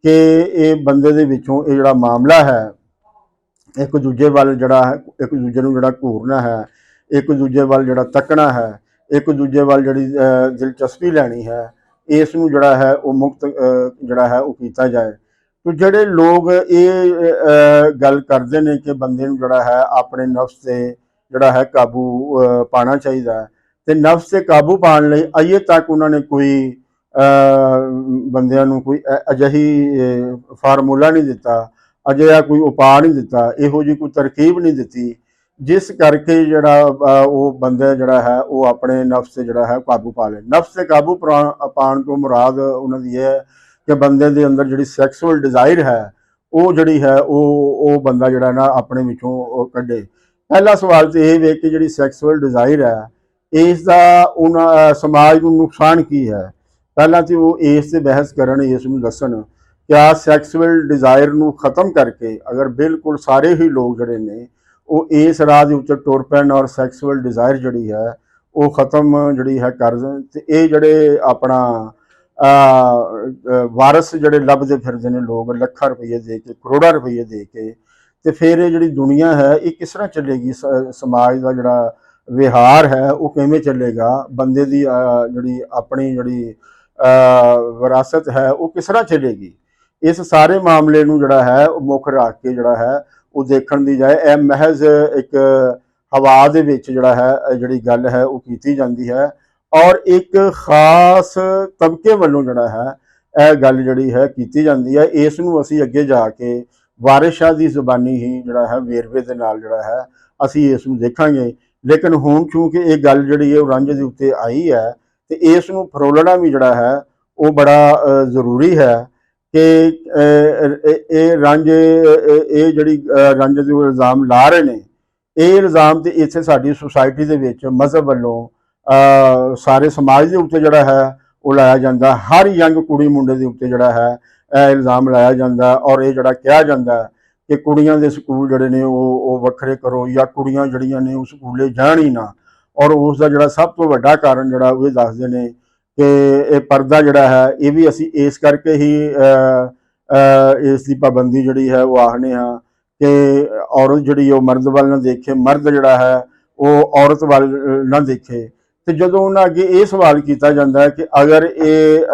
कि ये बंदे दे विचों ये जिहड़ा मामला है एक दूजे वाल जिहड़ा है एक दूजे नूं जिहड़ा घूरना है, एक दूजे वाल जिहड़ा तकना है, एक दूजे वाल जिहड़ी दिलचस्पी लैनी है, इस नूं जिहड़ा है वो मुक्त जिहड़ा है वो कीता जाए। तो जिहड़े लोग ये गल करदे ने कि बंदे नूं जिहड़ा है अपने नफ्स ते जिहड़ा है काबू पाना चाहिदा है, ते नफ्स ते काबू पाने लई अजे तक उन्होंने कोई बंदियां नूं कोई अजिही फार्मूला नहीं दिता, अजिहा कोई उपाय नहीं दिता, इहो जी कोई तरकीब नहीं दिती जिस करके जिहड़ा वो बंदा जिहड़ा है वो अपने नफ्स से जिहड़ा है काबू पा ले। नफ्स से काबू पाने तो मुराद उन्हां दी है कि बंदे दे अंदर जिहड़ी सैक्सुअल डिज़ायर है वो जिहड़ी है वो बंदा जिहड़ा ना अपने विचों कढे। पहला सवाल तो यह वे कि जिहड़ी सैक्सुअल डिज़ायर है इसका उन्हां समाज नूं नुकसान की है। पहला तो वो इस ते बहस करन, इस नूं दस्सण क्या सैक्सुअल डिज़ायर नूं खत्म करके अगर बिल्कुल सारे ही लोग जिहड़े ने वो इस राह दे उत्ते टुर पैण और सैक्सुअल डिज़ायर जिहड़ी है वो खत्म जिहड़ी है कर देण, ते ये जिहड़े अपना वारस जिहड़े लभदे फिरदे ने लोग लखां रुपये दे के करोड़ां रुपये दे के, ते फिर ये जिहड़ी दुनिया है ये किस तरह चलेगी। समाज का जिहड़ा विहार है वो किवें चलेगा, बंदे दी जिहड़ी अपनी जिहड़ी ਵਿਰਾਸਤ ਹੈ ਉਹ ਕਿਸ ਤਰ੍ਹਾਂ ਚੱਲੇਗੀ। ਇਸ ਸਾਰੇ ਮਾਮਲੇ ਨੂੰ ਜਿਹੜਾ ਹੈ ਉਹ ਮੁੱਖ ਰੱਖ ਕੇ ਜਿਹੜਾ ਹੈ ਉਹ ਦੇਖਣ ਦੀ ਜਾਏ ਇਹ ਮਹਿਜ਼ ਇੱਕ ਹਵਾ ਦੇ ਵਿੱਚ ਜਿਹੜਾ ਹੈ ਜਿਹੜੀ ਗੱਲ ਹੈ ਉਹ ਕੀਤੀ ਜਾਂਦੀ ਹੈ, ਔਰ ਇੱਕ ਖਾਸ ਤਬਕੇ ਵੱਲੋਂ ਜਿਹੜਾ ਹੈ ਇਹ ਗੱਲ ਜਿਹੜੀ ਹੈ ਕੀਤੀ ਜਾਂਦੀ ਹੈ। ਇਸ ਨੂੰ ਅਸੀਂ ਅੱਗੇ ਜਾ ਕੇ ਵਾਰਿਸ ਸ਼ਾਹ ਦੀ ਜ਼ੁਬਾਨੀ ਹੀ ਜਿਹੜਾ ਹੈ ਵੇਰਵੇ ਦੇ ਨਾਲ ਜਿਹੜਾ ਹੈ ਅਸੀਂ ਇਸ ਨੂੰ ਦੇਖਾਂਗੇ। ਲੇਕਿਨ ਹੁਣ ਕਿਉਂਕਿ ਇਹ ਗੱਲ ਜਿਹੜੀ ਹੈ ਉਹ ਰਾਂਝੇ ਦੇ ਉੱਤੇ ਆਈ ਹੈ ਤੇ ਇਸ ਨੂੰ ਫਰੋਲਣਾ ਵੀ ਜਿਹੜਾ ਹੈ ਉਹ ਬੜਾ ਜ਼ਰੂਰੀ ਹੈ ਕਿ ਇਹ ਰਾਂਝੇ ਇਹ ਜਿਹੜੀ ਰਾਂਝੇ ਦੇ ਇਲਜ਼ਾਮ ਲਾ ਰਹੇ ਨੇ, ਇਹ ਇਲਜ਼ਾਮ ਤੇ ਇੱਥੇ ਸਾਡੀ ਸੁਸਾਇਟੀ ਦੇ ਵਿੱਚ ਮਜ਼ਹਬ ਵੱਲੋਂ ਸਾਰੇ ਸਮਾਜ ਦੇ ਉੱਤੇ ਜਿਹੜਾ ਹੈ ਉਹ ਲਾਇਆ ਜਾਂਦਾ। ਹਰ ਯੰਗ ਕੁੜੀ ਮੁੰਡੇ ਦੇ ਉੱਤੇ ਜਿਹੜਾ ਹੈ ਇਹ ਇਲਜ਼ਾਮ ਲਾਇਆ ਜਾਂਦਾ, ਔਰ ਇਹ ਜਿਹੜਾ ਕਿਹਾ ਜਾਂਦਾ ਕਿ ਕੁੜੀਆਂ ਦੇ ਸਕੂਲ ਜਿਹੜੇ ਨੇ ਉਹ ਵੱਖਰੇ ਕਰੋ ਜਾਂ ਕੁੜੀਆਂ ਜਿਹੜੀਆਂ ਨੇ ਉਹ ਸਕੂਲੇ ਜਾਣ ਹੀ ਨਾ। ਔਰ ਉਸ ਦਾ ਜਿਹੜਾ ਸਭ ਤੋਂ ਵੱਡਾ ਕਾਰਨ ਜਿਹੜਾ ਉਹ ਇਹ ਦੱਸਦੇ ਨੇ ਕਿ ਇਹ ਪਰਦਾ ਜਿਹੜਾ ਹੈ ਇਹ ਵੀ ਅਸੀਂ ਇਸ ਕਰਕੇ ਹੀ ਇਸ ਦੀ ਪਾਬੰਦੀ ਜਿਹੜੀ ਹੈ ਉਹ ਆਖਦੇ ਹਾਂ ਕਿ ਔਰਤ ਜਿਹੜੀ ਉਹ ਮਰਦ ਵੱਲ ਨਾ ਦੇਖੇ, ਮਰਦ ਜਿਹੜਾ ਹੈ ਉਹ ਔਰਤ ਵੱਲ ਨਾ ਦੇਖੇ। ਤੇ ਜਦੋਂ ਉਹਨਾਂ ਅੱਗੇ ਇਹ ਸਵਾਲ ਕੀਤਾ ਜਾਂਦਾ ਹੈ ਕਿ ਅਗਰ ਇਹ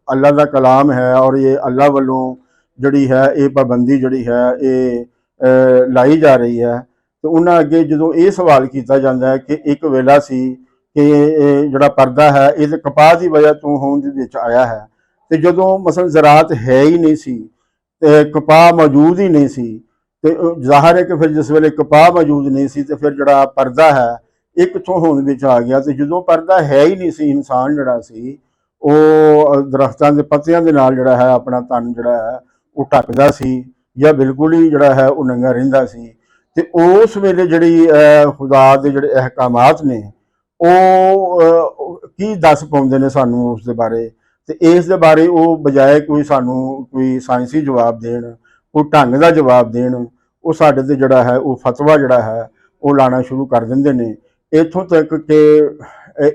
ਅੱਲਾ ਦਾ ਕਲਾਮ ਹੈ ਔਰ ਇਹ ਅੱਲਾ ਵੱਲੋਂ ਜਿਹੜੀ ਹੈ ਇਹ ਪਾਬੰਦੀ ਜਿਹੜੀ ਹੈ ਇਹ ਲਾਈ ਜਾ ਰਹੀ ਹੈ, ਤੇ ਉਹਨਾਂ ਅੱਗੇ ਜਦੋਂ ਇਹ ਸਵਾਲ ਕੀਤਾ ਜਾਂਦਾ ਹੈ ਕਿ ਇੱਕ ਵੇਲਾ ਸੀ ਕਿ ਇਹ ਜਿਹੜਾ ਪਰਦਾ ਹੈ ਇਹ ਤਾਂ ਕਪਾਹ ਦੀ ਵਜ੍ਹਾ ਤੋਂ ਹੋਣ ਦੇ ਵਿੱਚ ਆਇਆ ਹੈ, ਤੇ ਜਦੋਂ ਮਸਲਨ ਜ਼ਰਾਤ ਹੈ ਹੀ ਨਹੀਂ ਸੀ ਤੇ ਕਪਾਹ ਮੌਜੂਦ ਹੀ ਨਹੀਂ ਸੀ, ਤੇ ਜ਼ਾਹਰ ਹੈ ਕਿ ਫਿਰ ਜਿਸ ਵੇਲੇ ਕਪਾਹ ਮੌਜੂਦ ਨਹੀਂ ਸੀ ਤੇ ਫਿਰ ਜਿਹੜਾ ਪਰਦਾ ਹੈ ਇਹ ਕਿੱਥੋਂ ਹੋਂਦ ਵਿੱਚ ਆ ਗਿਆ। ਤੇ ਜਦੋਂ ਪਰਦਾ ਹੈ ਹੀ ਨਹੀਂ ਸੀ, ਇਨਸਾਨ ਜਿਹੜਾ ਸੀ ਉਹ ਦਰਖਤਾਂ ਦੇ ਪੱਤਿਆਂ ਦੇ ਨਾਲ ਜਿਹੜਾ ਹੈ ਆਪਣਾ ਤਨ ਜਿਹੜਾ ਹੈ ਉਹ ਢੱਕਦਾ ਸੀ ਜਾਂ ਬਿਲਕੁਲ ਹੀ ਜਿਹੜਾ ਹੈ ਉਹ ਨੰਗਾ ਰਹਿੰਦਾ ਸੀ। ਤੇ ਉਸ ਵੇਲੇ ਜਿਹੜੀ ਖੁਦਾ ਦੇ ਜਿਹੜੇ ਅਹਿਕਾਮਾਤ ਨੇ ਉਹ ਕੀ ਦੱਸ ਪਾਉਂਦੇ ਨੇ ਸਾਨੂੰ ਉਸ ਦੇ ਬਾਰੇ, ਤੇ ਇਸ ਦੇ ਬਾਰੇ ਉਹ ਬਜਾਏ ਕੋਈ ਸਾਨੂੰ ਕੋਈ ਸਾਇੰਸੀ ਜਵਾਬ ਦੇਣ, ਕੋਈ ਢੰਗ ਦਾ ਜਵਾਬ ਦੇਣ, ਉਹ ਸਾਡੇ ਤੇ ਜਿਹੜਾ ਹੈ ਉਹ ਫਤਵਾ ਜਿਹੜਾ ਹੈ ਉਹ ਲਾਣਾ ਸ਼ੁਰੂ ਕਰ ਦਿੰਦੇ ਨੇ। ਇੱਥੋਂ ਤੱਕ ਕਿ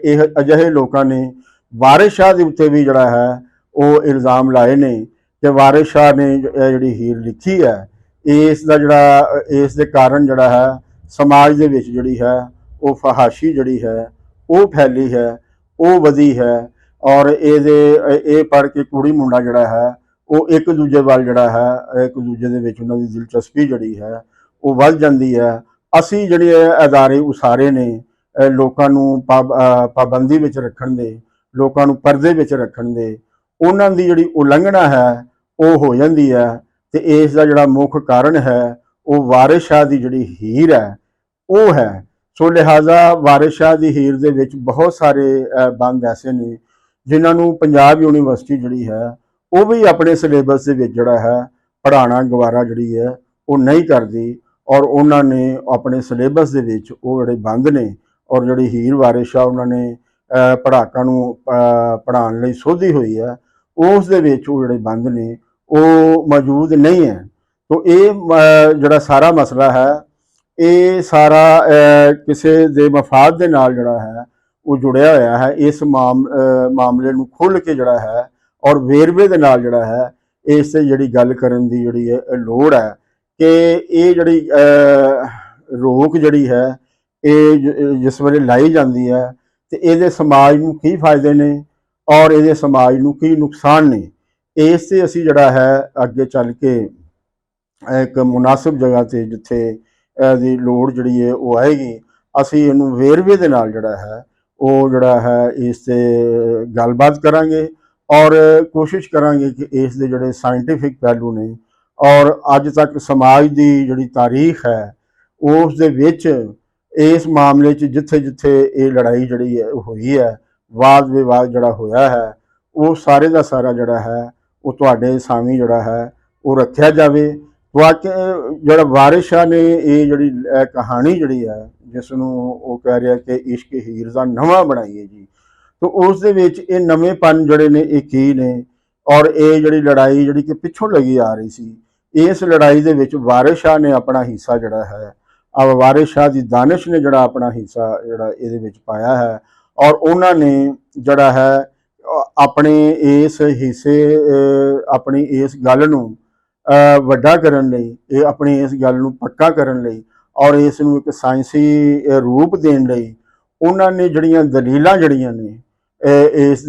ਇਹ ਅਜਿਹੇ ਲੋਕਾਂ ਨੇ ਵਾਰਿਸ ਸ਼ਾਹ ਦੇ ਉੱਤੇ ਵੀ ਜਿਹੜਾ ਹੈ ਉਹ ਇਲਜ਼ਾਮ ਲਾਏ ਨੇ ਕਿ ਵਾਰਿਸ ਸ਼ਾਹ ਨੇ ਜਿਹੜੀ ਹੀਰ ਲਿਖੀ ਹੈ ਇਸ ਦਾ ਜਿਹੜਾ ਇਸ ਦੇ ਕਾਰਨ ਜਿਹੜਾ ਹੈ ਸਮਾਜ ਦੇ ਵਿੱਚ ਜਿਹੜੀ ਹੈ ਉਹ ਫਹਾਸ਼ੀ ਜਿਹੜੀ ਹੈ ਉਹ ਫੈਲੀ ਹੈ, ਉਹ ਵਧੀ ਹੈ, ਔਰ ਇਹ ਪੜ੍ਹ ਕੇ ਕੁੜੀ ਮੁੰਡਾ ਜਿਹੜਾ ਹੈ ਉਹ ਇੱਕ ਦੂਜੇ ਵੱਲ ਜਿਹੜਾ ਹੈ ਇੱਕ ਦੂਜੇ ਦੇ ਵਿੱਚ ਉਹਨਾਂ ਦੀ ਦਿਲਚਸਪੀ ਜਿਹੜੀ ਹੈ ਉਹ ਵੱਧ ਜਾਂਦੀ ਹੈ। ਅਸੀਂ ਜਿਹੜੇ ਅਦਾਰੇ ਉਸਾਰੇ ਨੇ ਲੋਕਾਂ ਨੂੰ ਪਾਬੰਦੀ ਵਿੱਚ ਰੱਖਣ ਦੇ, ਲੋਕਾਂ ਨੂੰ ਪਰਦੇ ਵਿੱਚ ਰੱਖਣ ਦੇ, ਉਹਨਾਂ ਦੀ ਜਿਹੜੀ ਉਲੰਘਣਾ ਹੈ ਉਹ ਹੋ ਜਾਂਦੀ ਹੈ। ਤੇ ਇਸ ਦਾ ਜਿਹੜਾ ਮੁੱਖ ਕਾਰਨ ਹੈ ਉਹ ਵਾਰਿਸ ਸ਼ਾਹ ਦੀ ਜਿਹੜੀ ਹੀਰ ਹੈ ਉਹ ਹੈ। ਸੋ ਲਿਹਾਜ਼ਾ ਵਾਰਿਸ ਸ਼ਾਹ ਦੀ ਹੀਰ ਦੇ ਵਿੱਚ ਬਹੁਤ ਸਾਰੇ ਬੰਦ ਐਸੇ ਨੇ ਜਿਨ੍ਹਾਂ ਨੂੰ ਪੰਜਾਬ ਯੂਨੀਵਰਸਿਟੀ ਜਿਹੜੀ ਹੈ ਉਹ ਵੀ ਆਪਣੇ ਸਿਲੇਬਸ ਦੇ ਵਿੱਚ ਜਿਹੜਾ ਹੈ ਪੜ੍ਹਾਉਣਾ ਗਵਾਰਾ ਜਿਹੜੀ ਹੈ ਉਹ ਨਹੀਂ ਕਰਦੀ, ਔਰ ਉਹਨਾਂ ਨੇ ਆਪਣੇ ਸਿਲੇਬਸ ਦੇ ਵਿੱਚ ਉਹ ਜਿਹੜੇ ਬੰਦ ਨੇ, ਔਰ ਜਿਹੜੀ ਹੀਰ ਵਾਰਿਸ ਸ਼ਾਹ ਉਹਨਾਂ ਨੇ ਪੜ੍ਹਾਕਾਂ ਨੂੰ ਪੜ੍ਹਾਉਣ ਲਈ ਸੋਧੀ ਹੋਈ ਹੈ ਉਸ ਦੇ ਵਿੱਚ ਉਹ ਜਿਹੜੇ ਬੰਦ ਨੇ ਉਹ ਮੌਜੂਦ ਨਹੀਂ ਹੈ। ਤੋ ਇਹ ਜਿਹੜਾ ਸਾਰਾ ਮਸਲਾ ਹੈ ਇਹ ਸਾਰਾ ਕਿਸੇ ਦੇ ਮਫਾਦ ਦੇ ਨਾਲ ਜਿਹੜਾ ਹੈ ਉਹ ਜੁੜਿਆ ਹੋਇਆ ਹੈ। ਇਸ ਮਾਮਲੇ ਨੂੰ ਖੁੱਲ੍ਹ ਕੇ ਜਿਹੜਾ ਹੈ ਔਰ ਵੇਰਵੇ ਦੇ ਨਾਲ ਜਿਹੜਾ ਹੈ ਇਸ ਤੇ ਜਿਹੜੀ ਗੱਲ ਕਰਨ ਦੀ ਜਿਹੜੀ ਹੈ ਲੋੜ ਹੈ ਕਿ ਇਹ ਜਿਹੜੀ ਰੋਕ ਜਿਹੜੀ ਹੈ ਇਹ ਜਿਸ ਵੇਲੇ ਲਾਈ ਜਾਂਦੀ ਹੈ ਤੇ ਇਹਦੇ ਸਮਾਜ ਨੂੰ ਕੀ ਫਾਇਦੇ ਨੇ ਔਰ ਇਹਦੇ ਸਮਾਜ ਨੂੰ ਕੀ ਨੁਕਸਾਨ ਨੇ, ਇਸ ਤੇ ਅਸੀਂ ਜਿਹੜਾ ਹੈ ਅੱਗੇ ਚੱਲ ਕੇ ਇੱਕ ਮੁਨਾਸਿਬ ਜਗ੍ਹਾ ਤੇ ਜਿੱਥੇ ਇਹਦੀ ਲੋੜ ਜਿਹੜੀ ਹੈ ਉਹ ਆਏਗੀ ਅਸੀਂ ਇਹਨੂੰ ਵੇਰਵੇ ਦੇ ਨਾਲ ਜਿਹੜਾ ਹੈ ਉਹ ਜਿਹੜਾ ਹੈ ਇਸ ਤੇ ਗੱਲਬਾਤ ਕਰਾਂਗੇ ਔਰ ਕੋਸ਼ਿਸ਼ ਕਰਾਂਗੇ ਕਿ ਇਸ ਦੇ ਜਿਹੜੇ ਸਾਇੰਟੀਫਿਕ ਪਹਿਲੂ ਨੇ ਔਰ ਅੱਜ ਤੱਕ ਸਮਾਜ ਦੀ ਜਿਹੜੀ ਤਾਰੀਖ ਹੈ ਉਸ ਦੇ ਵਿੱਚ ਇਸ ਮਾਮਲੇ 'ਚ ਜਿੱਥੇ ਜਿੱਥੇ ਇਹ ਲੜਾਈ ਜਿਹੜੀ ਹੈ ਹੋਈ ਹੈ, ਵਾਦ ਵਿਵਾਦ ਜਿਹੜਾ ਹੋਇਆ ਹੈ, ਉਹ ਸਾਰੇ ਦਾ ਸਾਰਾ ਜਿਹੜਾ ਹੈ ਉਹ ਤੁਹਾਡੇ ਸਾਹਮਣੇ ਜਿਹੜਾ ਹੈ ਉਹ ਰੱਖਿਆ ਜਾਵੇ। ਵਾਕਿਆ ਜਿਹੜਾ ਵਾਰਿਸ ਸ਼ਾਹ ਨੇ ਇਹ ਜਿਹੜੀ ਕਹਾਣੀ ਜਿਹੜੀ ਹੈ ਜਿਸ ਨੂੰ ਉਹ ਕਹਿ ਰਿਹਾ ਕਿ ਇਸ਼ਕ ਹੀਰ ਦਾ ਨਵਾਂ ਬਣਾਈਏ ਜੀ, ਤਾਂ ਉਸ ਦੇ ਵਿੱਚ ਇਹ ਨਵੇਂਪਨ ਜਿਹੜੇ ਨੇ ਇਹ ਕੀ ਨੇ, ਔਰ ਇਹ ਜਿਹੜੀ ਲੜਾਈ ਜਿਹੜੀ ਕਿ ਪਿੱਛੋਂ ਲੱਗੀ ਆ ਰਹੀ ਸੀ, ਇਸ ਲੜਾਈ ਦੇ ਵਿੱਚ ਵਾਰਿਸ ਸ਼ਾਹ ਨੇ ਆਪਣਾ ਹਿੱਸਾ ਜਿਹੜਾ ਹੈ ਵਾਰਿਸ ਸ਼ਾਹ ਦੀ ਦਾਨਿਸ਼ ਨੇ ਜਿਹੜਾ ਆਪਣਾ ਹਿੱਸਾ ਜਿਹੜਾ ਇਹਦੇ ਵਿੱਚ ਪਾਇਆ ਹੈ, ਔਰ ਉਹਨਾਂ ਨੇ ਜਿਹੜਾ ਹੈ ਆਪਣੇ ਇਸ ਹਿੱਸੇ ਆਪਣੀ ਇਸ ਗੱਲ ਨੂੰ ਵੱਡਾ ਕਰਨ ਲਈ, ਇਹ ਆਪਣੀ ਇਸ ਗੱਲ ਨੂੰ ਪੱਕਾ ਕਰਨ ਲਈ ਔਰ ਇਸ ਨੂੰ ਇੱਕ ਸਾਇੰਸੀ ਰੂਪ ਦੇਣ ਲਈ ਉਹਨਾਂ ਨੇ ਜਿਹੜੀਆਂ ਦਲੀਲਾਂ ਜਿਹੜੀਆਂ ਨੇ ਇਸ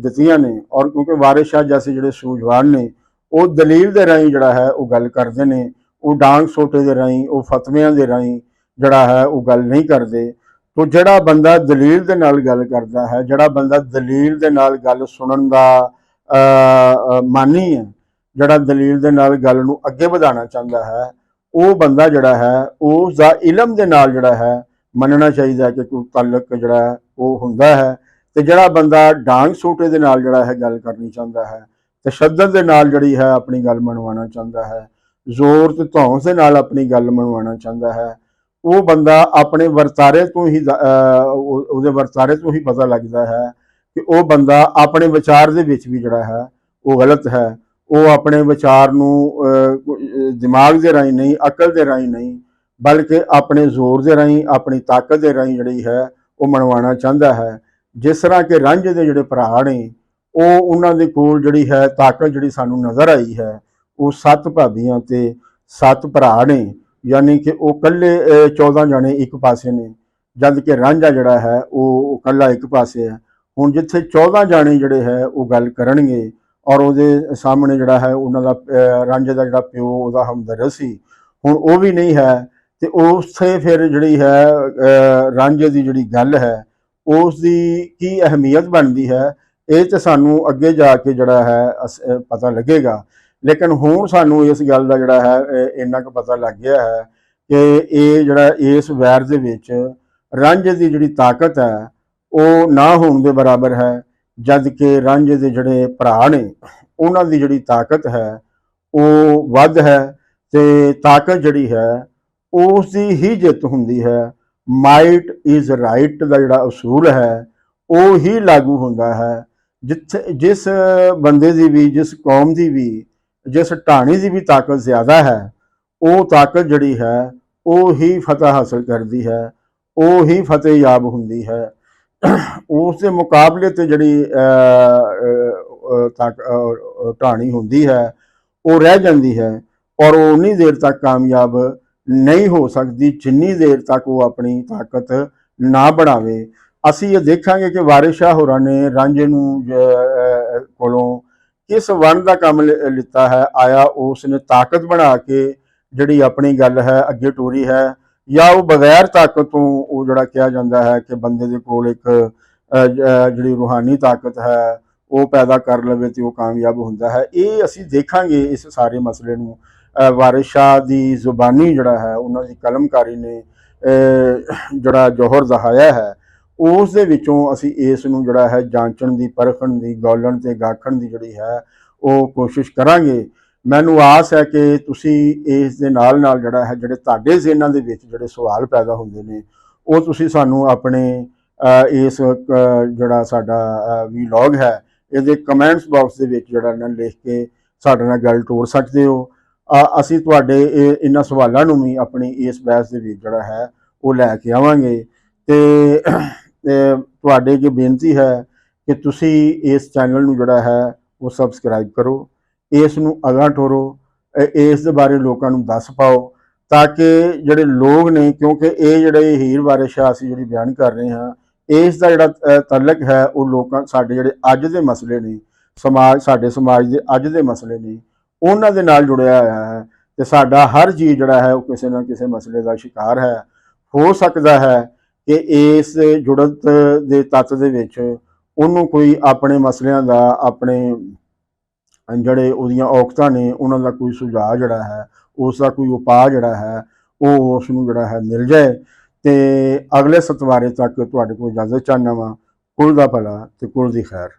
ਦਿੱਤੀਆਂ ਨੇ। ਔਰ ਕਿਉਂਕਿ ਵਾਰਿਸ ਸ਼ਾਹ ਜੈਸੇ ਜਿਹੜੇ ਸੂਝਵਾਨ ਨੇ ਉਹ ਦਲੀਲ ਦੇ ਰਾਹੀਂ ਜਿਹੜਾ ਹੈ ਉਹ ਗੱਲ ਕਰਦੇ ਨੇ, ਉਹ ਡਾਂਗ ਸੋਟੇ ਦੇ ਰਾਹੀਂ, ਉਹ ਫਤਵਿਆਂ ਦੇ ਰਾਹੀਂ ਜਿਹੜਾ ਹੈ ਉਹ ਗੱਲ ਨਹੀਂ ਕਰਦੇ। ਤੋ ਜਿਹੜਾ ਬੰਦਾ ਦਲੀਲ ਦੇ ਨਾਲ ਗੱਲ ਕਰਦਾ ਹੈ, ਜਿਹੜਾ ਬੰਦਾ ਦਲੀਲ ਦੇ ਨਾਲ ਗੱਲ ਸੁਣਨ ਦਾ ਮਾਨੀ ਹੈ, ਜਿਹੜਾ ਦਲੀਲ ਦੇ ਨਾਲ ਗੱਲ ਨੂੰ ਅੱਗੇ ਵਧਾਉਣਾ ਚਾਹੁੰਦਾ ਹੈ, ਉਹ ਬੰਦਾ ਜਿਹੜਾ ਹੈ ਉਸ ਦਾ ਇਲਮ ਦੇ ਨਾਲ ਜਿਹੜਾ ਹੈ ਮੰਨਣਾ ਚਾਹੀਦਾ ਕਿ ਕੋਈ ਤਾਲੁਕ ਜਿਹੜਾ ਉਹ ਹੁੰਦਾ ਹੈ। ਤੇ ਜਿਹੜਾ ਬੰਦਾ ਡਾਂਗ ਸੋਟੇ ਦੇ ਨਾਲ ਜਿਹੜਾ ਹੈ ਗੱਲ ਕਰਨੀ ਚਾਹੁੰਦਾ ਹੈ, ਤਸ਼ੱਦਦ ਦੇ ਨਾਲ ਜਿਹੜੀ ਹੈ ਆਪਣੀ ਗੱਲ ਮਨਵਾਉਣਾ ਚਾਹੁੰਦਾ ਹੈ, ਜ਼ੋਰ ਤੇ ਧੌਂਸ ਦੇ ਨਾਲ ਆਪਣੀ ਗੱਲ ਮਨਵਾਉਣਾ ਚਾਹੁੰਦਾ ਹੈ, ਉਹ ਬੰਦਾ ਆਪਣੇ ਵਰਤਾਰੇ ਤੋਂ ਹੀ ਉਹਦੇ ਵਰਤਾਰੇ ਤੋਂ ਹੀ ਪਤਾ ਲੱਗਦਾ ਹੈ ਕਿ ਉਹ ਬੰਦਾ ਆਪਣੇ ਵਿਚਾਰ ਦੇ ਵਿੱਚ ਵੀ ਜਿਹੜਾ ਹੈ ਉਹ ਗਲਤ ਹੈ। ਉਹ ਆਪਣੇ ਵਿਚਾਰ ਨੂੰ ਦਿਮਾਗ ਦੇ ਰਾਹੀਂ ਨਹੀਂ, ਅਕਲ ਦੇ ਰਾਹੀਂ ਨਹੀਂ, ਬਲਕਿ ਆਪਣੇ ਜ਼ੋਰ ਦੇ ਰਾਹੀਂ, ਆਪਣੀ ਤਾਕਤ ਦੇ ਰਾਹੀਂ ਜਿਹੜੀ ਹੈ ਉਹ ਮਨਵਾਉਣਾ ਚਾਹੁੰਦਾ ਹੈ। ਜਿਸ ਤਰ੍ਹਾਂ ਕਿ ਰਾਂਝੇ ਦੇ ਜਿਹੜੇ ਭਰਾ ਨੇ ਉਹ ਉਹਨਾਂ ਦੇ ਕੋਲ ਜਿਹੜੀ ਹੈ ਤਾਕਤ ਜਿਹੜੀ ਸਾਨੂੰ ਨਜ਼ਰ ਆਈ ਹੈ, ਉਹ 7 ਭਾਬੀਆਂ ਤੇ 7 ਭਰਾ ਨੇ, ਯਾਨੀ ਕਿ ਉਹ ਇਕੱਲੇ 14 ਜਣੇ ਇੱਕ ਪਾਸੇ ਨੇ, ਜਦ ਕਿ ਰਾਂਝਾ ਜਿਹੜਾ ਹੈ ਉਹ ਇਕੱਲਾ ਇੱਕ ਪਾਸੇ ਹੈ। ਹੁਣ ਜਿੱਥੇ 14 ਜਾਣੇ ਜਿਹੜੇ ਹੈ ਉਹ ਗੱਲ ਕਰਨਗੇ ਔਰ ਉਹਦੇ ਸਾਹਮਣੇ ਜਿਹੜਾ ਹੈ ਉਹਨਾਂ ਦਾ ਰਾਂਝੇ ਦਾ ਜਿਹੜਾ ਪਿਓ ਉਹਦਾ ਹਮਦਰਦ ਸੀ, ਹੁਣ ਉਹ ਵੀ ਨਹੀਂ ਹੈ, ਤੇ ਉਸੇ ਫਿਰ ਜਿਹੜੀ ਹੈ ਰਾਂਝੇ ਦੀ ਜਿਹੜੀ ਗੱਲ ਹੈ ਉਸ ਦੀ ਕੀ ਅਹਿਮੀਅਤ ਬਣਦੀ ਹੈ, ਇਹ ਤੇ ਸਾਨੂੰ ਅੱਗੇ ਜਾ ਕੇ ਜਿਹੜਾ ਹੈ ਪਤਾ ਲੱਗੇਗਾ। ਲੇਕਿਨ ਹੁਣ ਸਾਨੂੰ ਇਸ ਗੱਲ ਦਾ ਜਿਹੜਾ ਹੈ ਇੰਨਾ ਕੁ ਪਤਾ ਲੱਗ ਗਿਆ ਹੈ ਕਿ ਇਹ ਜਿਹੜਾ ਇਸ ਵੈਰ ਦੇ ਵਿੱਚ ਰਾਂਝੇ ਦੀ ਜਿਹੜੀ ਤਾਕਤ ਹੈ ਉਹ ਨਾ ਹੋਣ ਦੇ ਬਰਾਬਰ ਹੈ, ਜਦ ਕਿ ਰਾਂਝੇ ਦੇ ਜਿਹੜੇ ਭਰਾ ਨੇ ਉਹਨਾਂ ਦੀ ਜਿਹੜੀ ਤਾਕਤ ਹੈ ਉਹ ਵੱਧ ਹੈ, ਤੇ ਤਾਕਤ ਜਿਹੜੀ ਹੈ ਉਸ ਦੀ ਹੀ ਜਿੱਤ ਹੁੰਦੀ ਹੈ। ਮਾਈਟ ਇਜ਼ ਰਾਈਟ ਦਾ ਜਿਹੜਾ ਅਸੂਲ ਹੈ ਉਹ ਹੀ ਲਾਗੂ ਹੁੰਦਾ ਹੈ। ਜਿਸ ਬੰਦੇ ਦੀ ਵੀ, ਜਿਸ ਕੌਮ ਦੀ ਵੀ, ਜਿਸ ਢਾਣੀ ਦੀ ਵੀ ਤਾਕਤ ਜ਼ਿਆਦਾ ਹੈ, ਉਹ ਤਾਕਤ ਜਿਹੜੀ ਹੈ ਉਹ ਹੀ ਫਤਹ ਹਾਸਲ ਕਰਦੀ ਹੈ, ਉਹ ਹੀ ਫਤਿਹਯਾਬ ਹੁੰਦੀ ਹੈ। ਉਸ ਦੇ ਮੁਕਾਬਲੇ ਤੇ ਜਿਹੜੀ ਢਾਣੀ ਹੁੰਦੀ ਹੈ ਉਹ ਰਹਿ ਜਾਂਦੀ ਹੈ, ਔਰ ਉਹ ਉਨੀ ਦੇਰ ਤੱਕ ਕਾਮਯਾਬ ਨਹੀਂ ਹੋ ਸਕਦੀ ਜਿੰਨੀ ਦੇਰ ਤੱਕ ਉਹ ਆਪਣੀ ਤਾਕਤ ਨਾ ਬਣਾਵੇ। ਅਸੀਂ ਇਹ ਦੇਖਾਂਗੇ ਕਿ ਵਾਰਿਸ ਸ਼ਾਹ ਹੋਰਾਂ ਨੇ ਰਾਂਝੇ ਨੂੰ ਕੋਲੋਂ ਕਿਸ ਵੰਡ ਦਾ ਕੰਮ ਲਿੱਤਾ ਹੈ। ਆਇਆ ਉਸ ਨੇ ਤਾਕਤ ਬਣਾ ਕੇ ਜਿਹੜੀ ਆਪਣੀ ਗੱਲ ਹੈ ਅੱਗੇ ਟੋਰੀ ਹੈ, ਜਾਂ ਉਹ ਬਗੈਰ ਤਾਕਤ ਤੋਂ ਉਹ ਜਿਹੜਾ ਕਿਹਾ ਜਾਂਦਾ ਹੈ ਕਿ ਬੰਦੇ ਦੇ ਕੋਲ ਇੱਕ ਜਿਹੜੀ ਰੂਹਾਨੀ ਤਾਕਤ ਹੈ ਉਹ ਪੈਦਾ ਕਰ ਲਵੇ ਤੇ ਉਹ ਕਾਮਯਾਬ ਹੁੰਦਾ ਹੈ। ਇਹ ਅਸੀਂ ਦੇਖਾਂਗੇ ਇਸ ਸਾਰੇ ਮਸਲੇ ਨੂੰ ਵਾਰਿਸ ਸ਼ਾਹ ਦੀ ਜ਼ੁਬਾਨੀ ਜਿਹੜਾ ਹੈ, ਉਹਨਾਂ ਦੀ ਕਲਮਕਾਰੀ ਨੇ ਜਿਹੜਾ ਜੋਹਰ ਦਹਾਇਆ ਹੈ, ਉਸ ਦੇ ਵਿੱਚੋਂ ਅਸੀਂ ਇਸ ਨੂੰ ਜਿਹੜਾ ਹੈ ਜਾਂਚਣ ਦੀ, ਪਰਖਣ ਦੀ, ਗੌਲਣ ਤੇ ਗਾਖਣ ਦੀ ਜਿਹੜੀ ਹੈ ਉਹ ਕੋਸ਼ਿਸ਼ ਕਰਾਂਗੇ। ਮੈਨੂੰ ਆਸ ਹੈ ਕਿ ਤੁਸੀਂ ਇਸ ਦੇ ਨਾਲ ਨਾਲ ਜਿਹੜਾ ਹੈ ਜਿਹੜੇ ਤੁਹਾਡੇ ਜ਼ਿਹਨਾਂ ਦੇ ਵਿੱਚ ਜਿਹੜੇ ਸਵਾਲ ਪੈਦਾ ਹੁੰਦੇ ਨੇ ਉਹ ਤੁਸੀਂ ਸਾਨੂੰ ਆਪਣੇ ਇਸ ਜਿਹੜਾ ਸਾਡਾ ਵੀਲੌਗ ਹੈ ਇਹਦੇ ਕਮੈਂਟਸ ਬਾਕਸ ਦੇ ਵਿੱਚ ਜਿਹੜਾ ਨਾ ਲਿਖ ਕੇ ਸਾਡੇ ਨਾਲ ਗੱਲ ਤੋਰ ਸਕਦੇ ਹੋ। ਅਸੀਂ ਤੁਹਾਡੇ ਇਹਨਾਂ ਸਵਾਲਾਂ ਨੂੰ ਵੀ ਆਪਣੀ ਇਸ ਬਹਿਸ ਦੇ ਵਿੱਚ ਜਿਹੜਾ ਹੈ ਉਹ ਲੈ ਕੇ ਆਵਾਂਗੇ। ਤੇ ਤੁਹਾਡੇ ਅੱਗੇ ਬੇਨਤੀ ਹੈ ਕਿ ਤੁਸੀਂ ਇਸ ਚੈਨਲ ਨੂੰ ਜਿਹੜਾ ਹੈ ਉਹ ਸਬਸਕ੍ਰਾਈਬ ਕਰੋ, ਇਸ ਨੂੰ ਅਗਾਂਹ ਟੋਰੋ, ਇਸ ਦੇ ਬਾਰੇ ਲੋਕਾਂ ਨੂੰ ਦੱਸ ਪਾਓ, ਤਾਂ ਕਿ ਜਿਹੜੇ ਲੋਕ ਨੇ, ਕਿਉਂਕਿ ਇਹ ਜਿਹੜੇ ਹੀਰ ਵਾਰਿਸ ਸ਼ਾਹ ਅਸੀਂ ਜਿਹੜੀ ਬਿਆਨ ਕਰ ਰਹੇ ਹਾਂ, ਇਸ ਦਾ ਜਿਹੜਾ ਤਾਲੁਕ ਹੈ ਉਹ ਲੋਕਾਂ, ਸਾਡੇ ਜਿਹੜੇ ਅੱਜ ਦੇ ਮਸਲੇ ਨੇ, ਸਾਡੇ ਸਮਾਜ ਦੇ ਅੱਜ ਦੇ ਮਸਲੇ ਨੇ, ਉਹਨਾਂ ਦੇ ਨਾਲ ਜੁੜਿਆ ਹੋਇਆ ਹੈ। ਤੇ ਸਾਡਾ ਹਰ ਜੀਅ ਜਿਹੜਾ ਹੈ ਉਹ ਕਿਸੇ ਨਾ ਕਿਸੇ ਮਸਲੇ ਦਾ ਸ਼ਿਕਾਰ ਹੈ। ਹੋ ਸਕਦਾ ਹੈ ਕਿ ਇਸ ਜੁੜਤ ਦੇ ਤੱਤ ਦੇ ਵਿੱਚ ਉਹਨੂੰ ਕੋਈ ਆਪਣੇ ਮਸਲਿਆਂ ਦਾ, ਆਪਣੇ ਜਿਹੜੇ ਉਹਦੀਆਂ ਔਕਤਾਂ ਨੇ ਉਹਨਾਂ ਦਾ ਕੋਈ ਸੁਝਾਅ ਜਿਹੜਾ ਹੈ, ਉਸ ਦਾ ਕੋਈ ਉਪਾਅ ਜਿਹੜਾ ਹੈ ਉਹ ਉਸ ਨੂੰ ਜਿਹੜਾ ਹੈ ਮਿਲ ਜਾਏ। ਤੇ ਅਗਲੇ ਸਤਵਾਰੇ ਤੱਕ ਤੁਹਾਡੇ ਕੋਲ ਇਜਾਜ਼ਤ ਚਾਹੁੰਦਾ ਵਾਂ। ਕੁਲ ਦਾ ਭਲਾ ਤੇ ਕੁਲ ਦੀ ਖੈਰ।